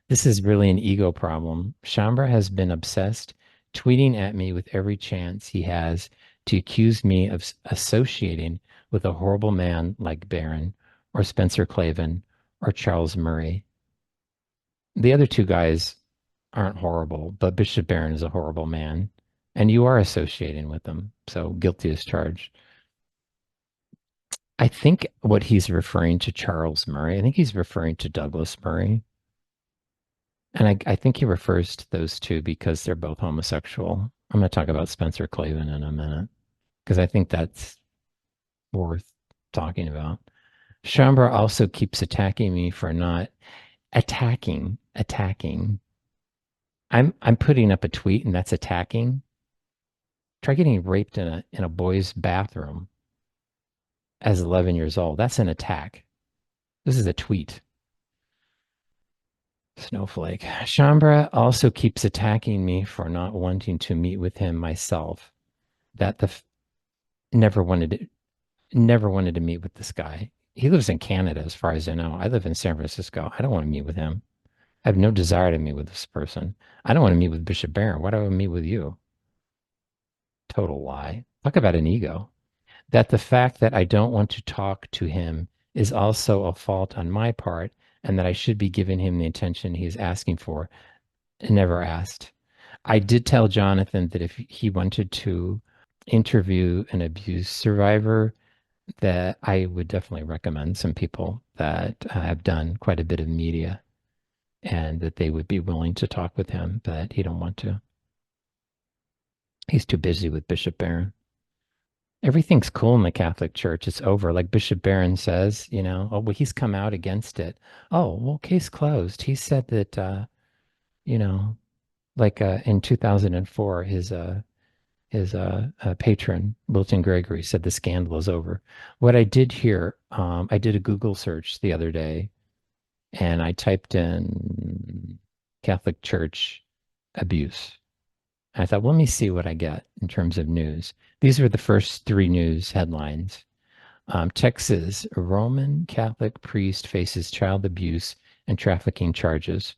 This is really an ego problem. Chambra has been obsessed, tweeting at me with every chance he has to accuse me of associating with a horrible man like Barron or Spencer Clavin or Charles Murray. The other two guys aren't horrible, but Bishop Barron is a horrible man, and you are associating with them. So guilty as charged. I think what he's referring to Charles Murray, I think he's referring to Douglas Murray. And I think he refers to those two because they're both homosexual. I'm going to talk about Spencer Clavin in a minute because I think that's worth talking about. Chambra also keeps attacking me for not attacking. I'm putting up a tweet and that's attacking. Try getting raped in a boy's bathroom as 11 years old. That's an attack. This is a tweet. Snowflake. Chambra also keeps attacking me for not wanting to meet with him myself. That the never wanted to meet with this guy. He lives in Canada, as far as I know. I live in San Francisco. I don't want to meet with him. I have no desire to meet with this person. I don't want to meet with Bishop Barron. Why do I want to meet with you? Total lie. Talk about an ego. That the fact that I don't want to talk to him is also a fault on my part, and that I should be giving him the attention he's asking for. Never asked. I did tell Jonathan that if he wanted to interview an abuse survivor, that I would definitely recommend some people that have done quite a bit of media and that they would be willing to talk with him, but he don't want to. He's too busy with Bishop Barron. Everything's cool in the Catholic Church. It's over. Like Bishop Barron says, oh, well, he's come out against it. Oh, well, case closed. He said that, you know, like in 2004, his patron, Wilton Gregory, said the scandal is over. What I did here, I did a Google search the other day and I typed in Catholic Church abuse. I thought, well, let me see what I get in terms of news. These were the first three news headlines. Texas, a Roman Catholic priest faces child abuse and trafficking charges.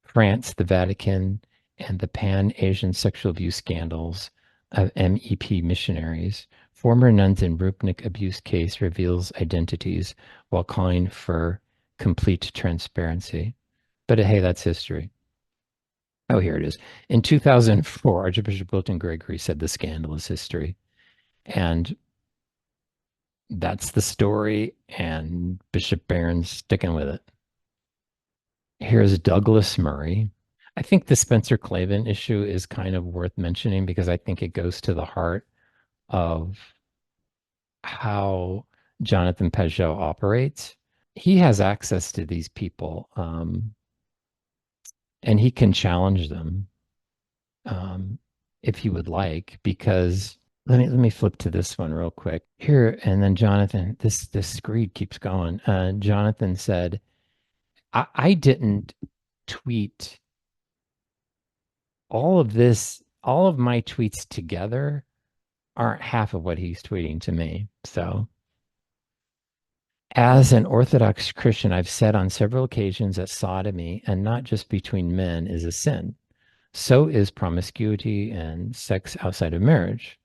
France, the Vatican, and the Pan-Asian sexual abuse scandals of MEP missionaries. Former nuns in Rupnik abuse case reveals identities while calling for complete transparency. But hey, that's history. Oh, here it is. In 2004, Archbishop Wilton Gregory said the scandal is history. And that's the story, and Bishop Barron's sticking with it. Here's Douglas Murray. I think the Spencer Clavin issue is kind of worth mentioning because I think it goes to the heart of how Jonathan Pageau operates. He has access to these people, and he can challenge them um, if he would like. Because let me flip to this one real quick here, and then Jonathan, this screed keeps going. Jonathan said, I didn't tweet all of this, all of my tweets together aren't half of what he's tweeting to me. So, as an Orthodox Christian, I've said on several occasions that sodomy, and not just between men, is a sin. So is promiscuity and sex outside of marriage.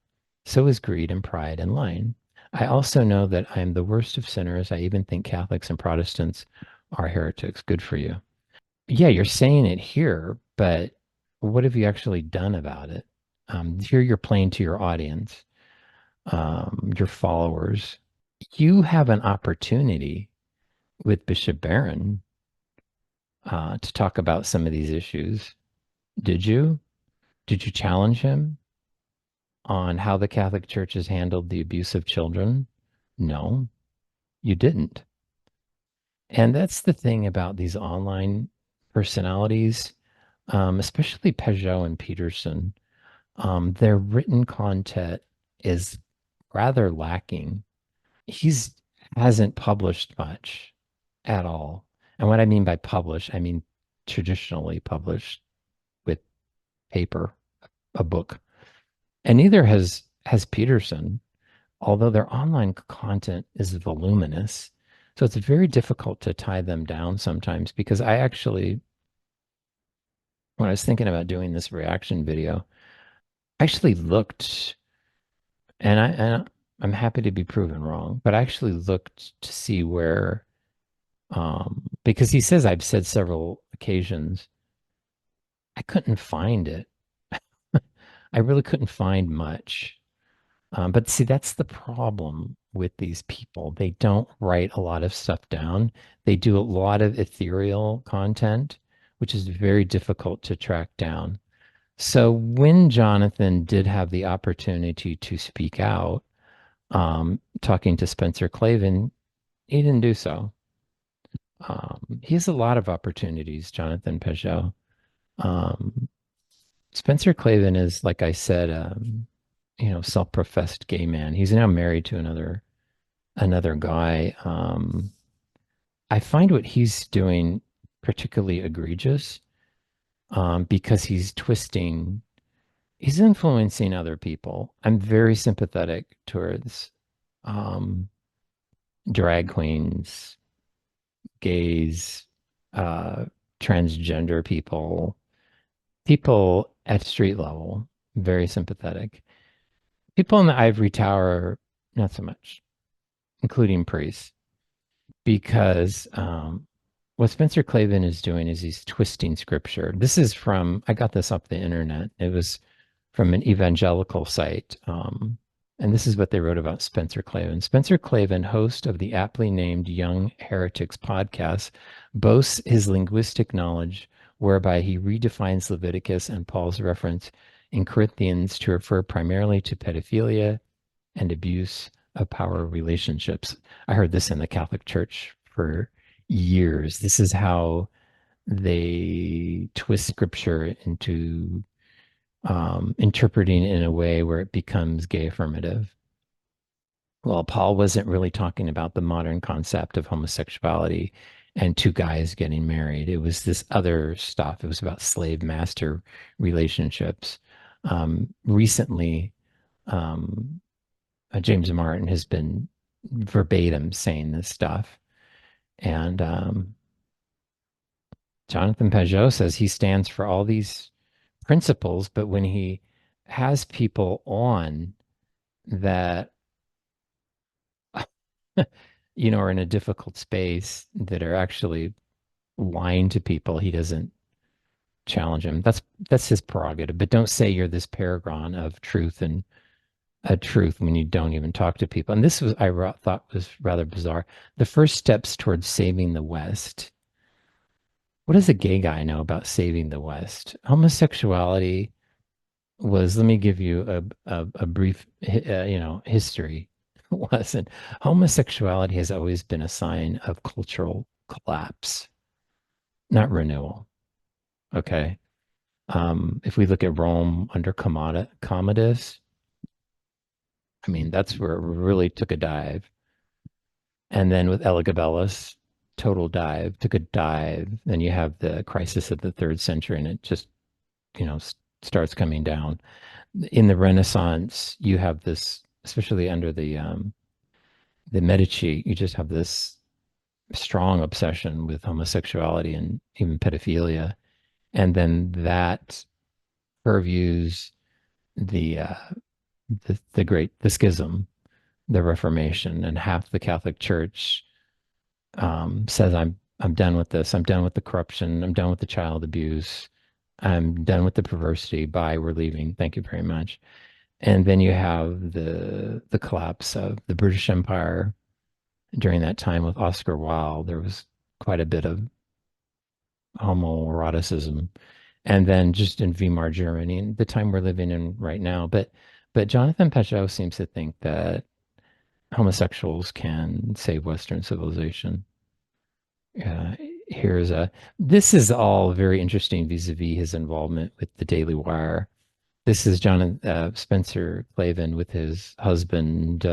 So is greed and pride and lying. I also know that I am the worst of sinners. I even think Catholics and Protestants are heretics. Good for you. Yeah, you're saying it here, but what have you actually done about it? Here you're playing to your audience, your followers. You have an opportunity with Bishop Barron to talk about some of these issues. Did you? Did you challenge him on how the Catholic Church has handled the abuse of children? No, you didn't. And that's the thing about these online personalities, especially Pageau and Peterson. Their written content is rather lacking. He's hasn't published much at all. And what I mean by publish, I mean traditionally published with paper, a book. And neither has Peterson, although their online content is voluminous. So it's very difficult to tie them down sometimes because I actually, when I was thinking about doing this reaction video, I actually looked and I'm happy to be proven wrong, but I actually looked to see where because he says I've said several occasions, I couldn't find it. I really couldn't find much. But see, that's the problem with these people. They don't write a lot of stuff down. They do a lot of ethereal content, which is very difficult to track down. So when Jonathan did have the opportunity to speak out, talking to Spencer Clavin, he didn't do so. He has a lot of opportunities, Jonathan Pageau. Um, Spencer Clavin is, like I said, self-professed gay man. He's now married to another guy. I find what he's doing particularly egregious because he's influencing other people. I'm very sympathetic towards um, drag queens, gays, uh, transgender people, people at street level, very sympathetic. People in the ivory tower, not so much, including priests, because what Spencer Clavin is doing is he's twisting scripture. This is I got this off the internet. It was from an evangelical site. And this is what they wrote about Spencer Clavin. Spencer Clavin, host of the aptly named Young Heretics podcast, boasts his linguistic knowledge, whereby he redefines Leviticus and Paul's reference in Corinthians to refer primarily to pedophilia and abuse of power relationships. I heard this in the Catholic Church for years. This is how they twist scripture into interpreting in a way where it becomes gay affirmative. Well, Paul wasn't really talking about the modern concept of homosexuality and two guys getting married. It was this other stuff. It was about slave master relationships. Recently, um, James Martin has been verbatim saying this stuff. And Jonathan Pageau says he stands for all these principles, but when he has people on that, are in a difficult space that are actually lying to people, he doesn't challenge him. That's his prerogative. But don't say you're this paragon of truth and a truth when you don't even talk to people. And this was thought was rather bizarre. The first steps towards saving the West. What does a gay guy know about saving the West? Homosexuality was, let me give you a brief, history. Wasn't homosexuality has always been a sign of cultural collapse, not renewal. Okay. If we look at Rome under Commodus, I mean, that's where it really took a dive. And then with Elagabalus, total dive, took a dive. Then you have the crisis of the third century, and it just, starts coming down. In the Renaissance, you have this, especially under the Medici, you just have this strong obsession with homosexuality and even pedophilia. And then that purviews the the schism, the Reformation, and half the Catholic Church says, I'm done with this. I'm done with the corruption. I'm done with the child abuse. I'm done with the perversity. Bye, we're leaving. Thank you very much. And then you have the collapse of the British Empire during that time with Oscar Wilde. There was quite a bit of homoeroticism. And then just in Weimar Germany, and the time we're living in right now. But Jonathan Pageau seems to think that homosexuals can save Western civilization. Uh, here's a This is all very interesting vis-a-vis his involvement with the Daily Wire. This is John Spencer Clavin with his husband,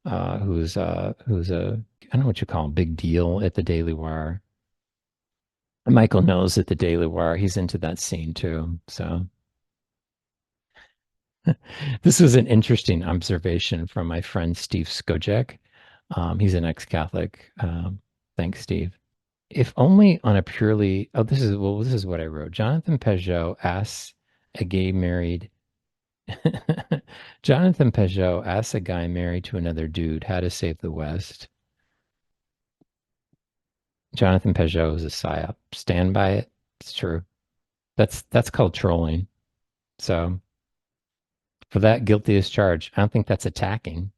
who's a, I don't know what you call him, big deal at the Daily Wire. And Michael knows at the Daily Wire. He's into that scene too. So this was an interesting observation from my friend Steve Skojek. He's an ex-Catholic. Thanks, Steve. If only on a purely, this is what I wrote. Jonathan Pageau asks a gay married, Jonathan Pageau asks a guy married to another dude how to save the West. Jonathan Pageau is a psyop. Stand by it. It's true. That's called trolling. So for that guilty as charged, I don't think that's attacking.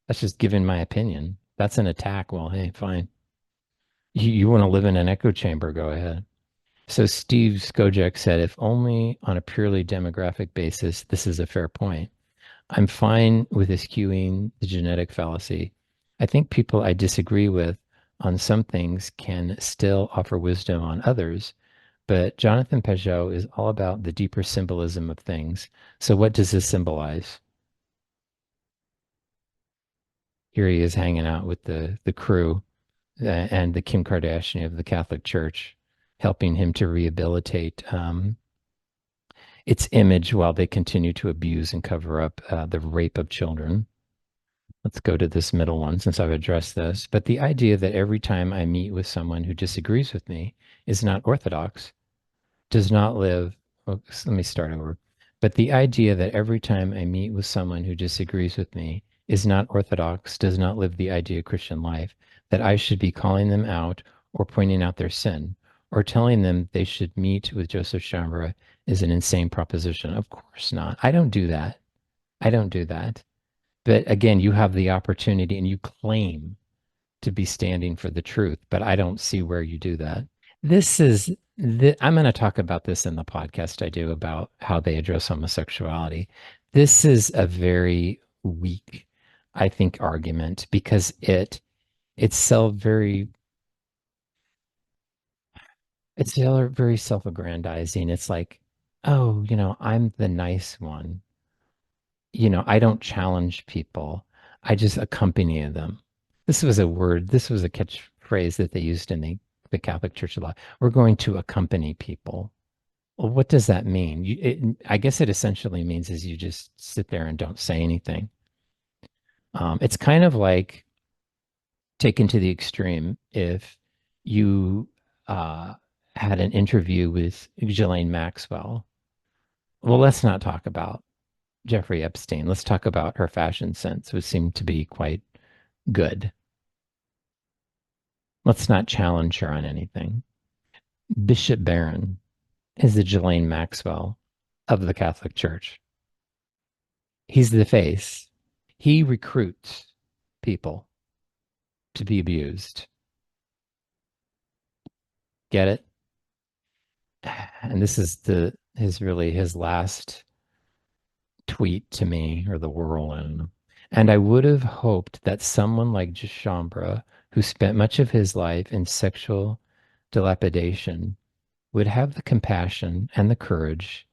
That's just giving my opinion. That's an attack. Well, hey, fine. You want to live in an echo chamber, go ahead. So Steve Skojek said, if only on a purely demographic basis, this is a fair point. I'm fine with eschewing the genetic fallacy. I think people I disagree with on some things can still offer wisdom on others, but Jonathan Pageau is all about the deeper symbolism of things. So what does this symbolize? Here he is hanging out with the crew and the Kim Kardashian of the Catholic Church, helping him to rehabilitate its image while they continue to abuse and cover up the rape of children. Let's go to this middle one since I've addressed this. But the idea that every time I meet with someone who disagrees with me is not orthodox, does not live. Oh, let me start over. But the idea that every time I meet with someone who disagrees with me is not orthodox, does not live the idea of Christian life, that I should be calling them out or pointing out their sin or telling them they should meet with Joseph Chambra is an insane proposition. Of course not. I don't do that. I don't do that. But again, you have the opportunity and you claim to be standing for the truth, but I don't see where you do that. I'm going to talk about this in the podcast I do about how they address homosexuality. This is a very weak, I think, argument because it's so very self-aggrandizing. It's like, oh, I'm the nice one. I don't challenge people. I just accompany them. This was a catchphrase that they used in the Catholic Church a lot. We're going to accompany people. Well, what does that mean? I guess it essentially means is you just sit there and don't say anything. It's kind of like taken to the extreme. If you uh, had an interview with Ghislaine Maxwell. Well, let's not talk about Jeffrey Epstein. Let's talk about her fashion sense, which seemed to be quite good. Let's not challenge her on anything. Bishop Barron is the Ghislaine Maxwell of the Catholic Church. He's the face. He recruits people to be abused. Get it? And this is the his really his last tweet to me or the world. I don't know. And I would have hoped that someone like Chambra, who spent much of his life in sexual dilapidation, would have the compassion and the courage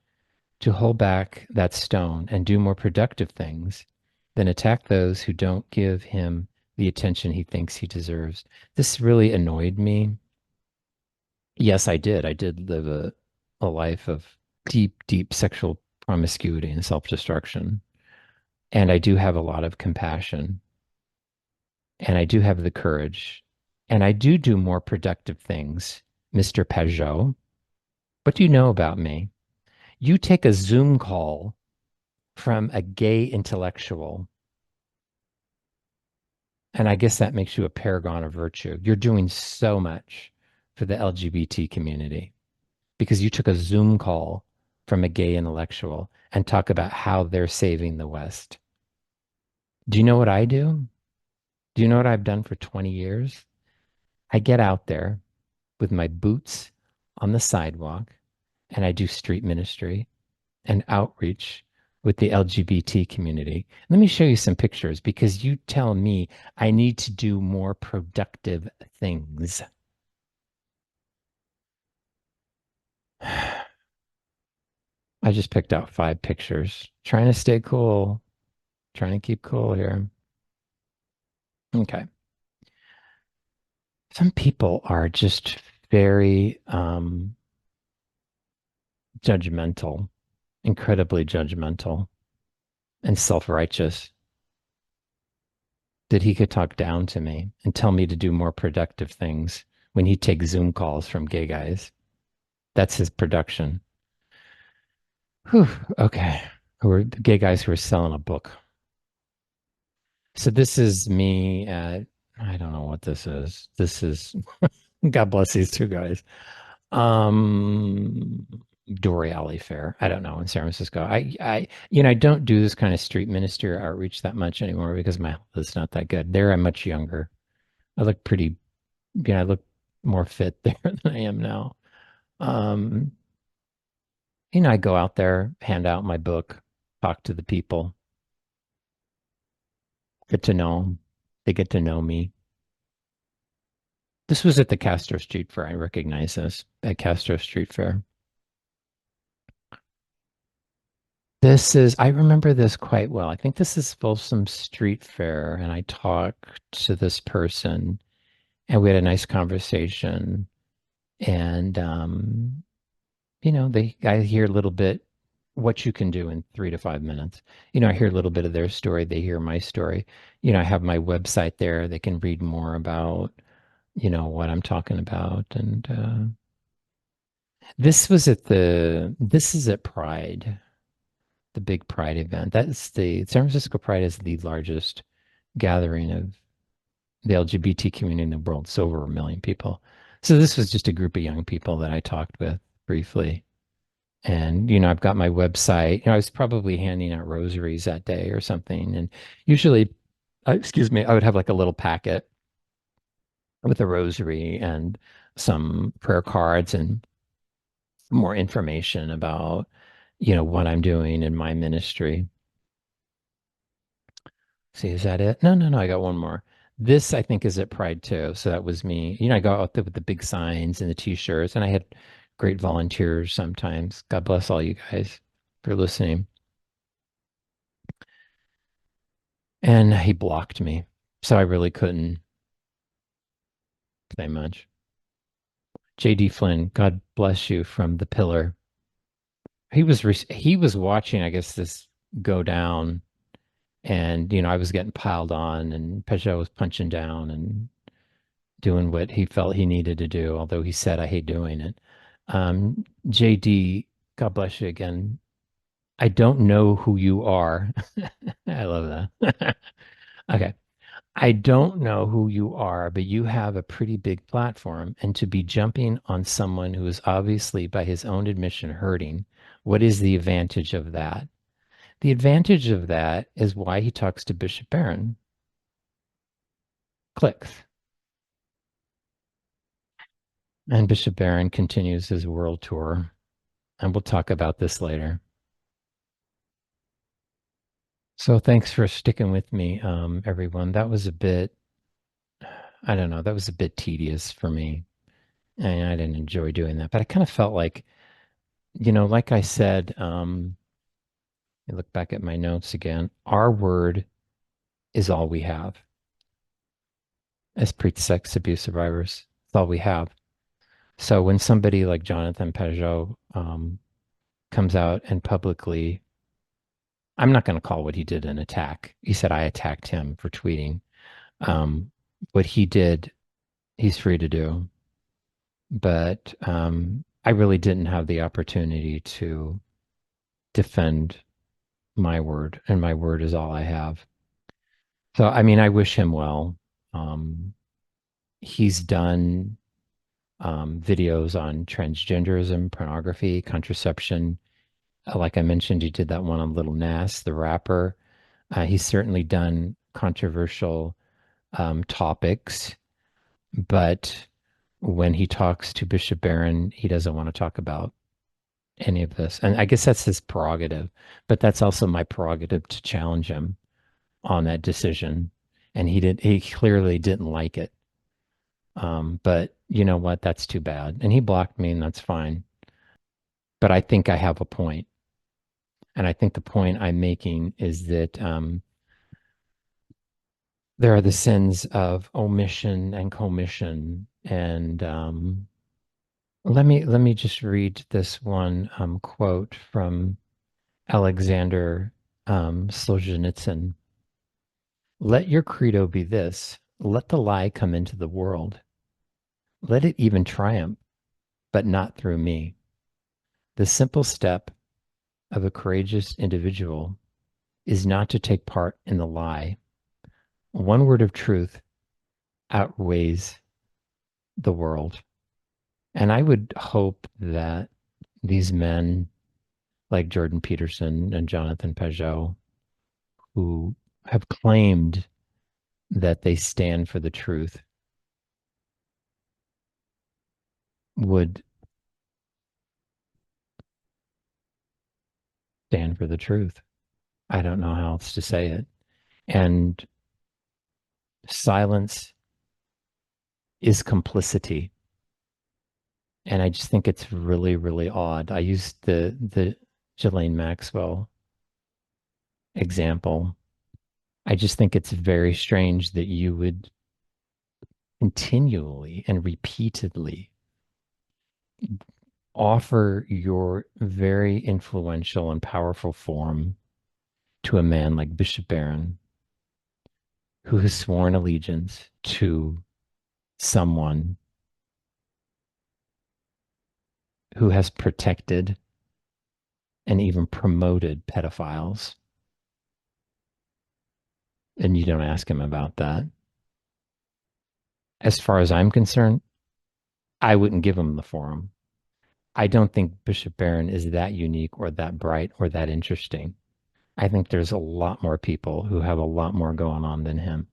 to hold back that stone and do more productive things than attack those who don't give him the attention he thinks he deserves. This really annoyed me. Yes, I did. I did live a life of deep, deep sexual promiscuity and self-destruction. And I do have a lot of compassion. And I do have the courage. And I do more productive things, Mr. Pageau. What do you know about me? You take a Zoom call from a gay intellectual, and I guess that makes you a paragon of virtue. You're doing so much for the LGBT community because you took a Zoom call from a gay intellectual and talk about how they're saving the West. Do you know what I do? Do you know what I've done for 20 years? I get out there with my boots on the sidewalk and I do street ministry and outreach with the LGBT community. Let me show you some pictures because you tell me I need to do more productive things. I just picked out 5 pictures, trying to stay cool, trying to keep cool here. Okay. Some people are just very judgmental, incredibly judgmental and self-righteous that he could talk down to me and tell me to do more productive things when he takes Zoom calls from gay guys. That's his production. Whew, okay. Who are the gay guys who are selling a book. So this is me at, I don't know what this is. This is, God bless these two guys. Um, Dory Alley Fair. I don't know, in San Francisco. I don't do this kind of street ministry or outreach that much anymore because my health is not that good. There, I'm much younger. I look pretty, I look more fit there than I am now. Um, I go out there, hand out my book, talk to the people, get to know them. They get to know me. This was at the Castro Street Fair. I recognize this at Castro Street Fair. I remember this quite well. I think this is Folsom Street Fair, and I talked to this person, and we had a nice conversation. And I hear a little bit what you can do in 3 to 5 minutes. I hear a little bit of their story. They hear my story. I have my website there. They can read more about, what I'm talking about. And this is at Pride, the big Pride event. That's the San Francisco Pride is the largest gathering of the LGBT community in the world. It's over 1 million people. So this was just a group of young people that I talked with briefly. And, I've got my website. I was probably handing out rosaries that day or something. And usually, excuse me, I would have like a little packet with a rosary and some prayer cards and more information about, what I'm doing in my ministry. See, is that it? No, no, no. I got one more. This, I think, is at Pride too. So that was me. I go out there with the big signs and the t-shirts, and I had great volunteers sometimes. God bless all you guys for listening. And he blocked me. So I really couldn't say much. JD Flynn, God bless you from the pillar. He was watching, I guess, this go down, and I was getting piled on, and Pageau was punching down, and doing what he felt he needed to do, although he said, I hate doing it. JD, God bless you again. I don't know who you are. I love that. Okay. I don't know who you are, but you have a pretty big platform. And to be jumping on someone who is obviously, by his own admission, hurting, what is the advantage of that? The advantage of that is why he talks to Bishop Barron. Clicks. And Bishop Barron continues his world tour. And we'll talk about this later. So thanks for sticking with me, everyone. That was a bit, I don't know, that was a bit tedious for me. And I didn't enjoy doing that. But I kind of felt like, like I said, I look back at my notes again. Our word is all we have as pre-sex abuse survivors. It's all we have. So when somebody like Jonathan Pageau comes out and publicly, I'm not going to call what he did an attack. He said I attacked him for tweeting. Um, what he did, he's free to do. But I really didn't have the opportunity to defend my word, and my word is all I have. So, I mean, I wish him well. Um, he's done videos on transgenderism, pornography, contraception. Like I mentioned, he did that one on Little Nas, the rapper. He's certainly done controversial topics, but when he talks to Bishop Barron, he doesn't want to talk about any of this. And I guess that's his prerogative, but that's also my prerogative to challenge him on that decision. And he clearly didn't like it. But you know what? That's too bad. And he blocked me, and that's fine. But I think I have a point. And I think the point I'm making is that there are the sins of omission and commission. And let me just read this one quote from Alexander Solzhenitsyn. Let your credo be this: let the lie come into the world. Let it even triumph, but not through me. The simple step of a courageous individual is not to take part in the lie. One word of truth outweighs the world. And I would hope that these men like Jordan Peterson and Jonathan Pageau, who have claimed that they stand for the truth, would stand for the truth. I don't know how else to say it. And silence is complicity. And I just think it's really, really odd. I used the Ghislaine Maxwell example. I just think it's very strange that you would continually and repeatedly offer your very influential and powerful form to a man like Bishop Barron, who has sworn allegiance to someone who has protected and even promoted pedophiles. And you don't ask him about that. As far as I'm concerned, I wouldn't give him the forum. I don't think Bishop Barron is that unique or that bright or that interesting. I think there's a lot more people who have a lot more going on than him.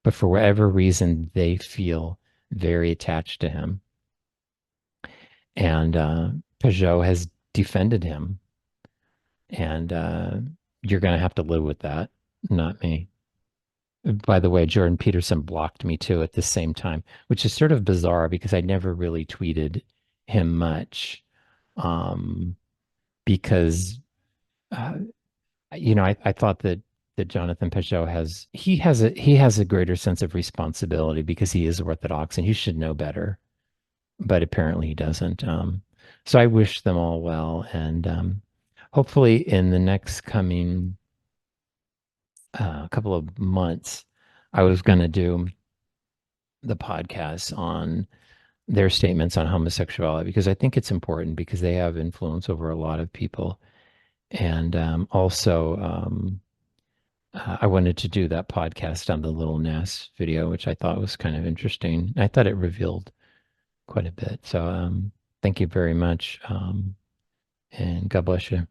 But for whatever reason, they feel very attached to him. And Pageau has defended him. And you're going to have to live with that, not me. By the way, Jordan Peterson blocked me too at the same time, which is sort of bizarre because I never really tweeted him much. Um, because uh, I thought that Jonathan Pageau has a greater sense of responsibility because he is Orthodox and he should know better, but apparently he doesn't. So I wish them all well, and hopefully in the next coming couple of months, I was going to do the podcasts on their statements on homosexuality because I think it's important because they have influence over a lot of people. And also, I wanted to do that podcast on the Little Nas video, which I thought was kind of interesting. I thought it revealed quite a bit. So thank you very much. And God bless you.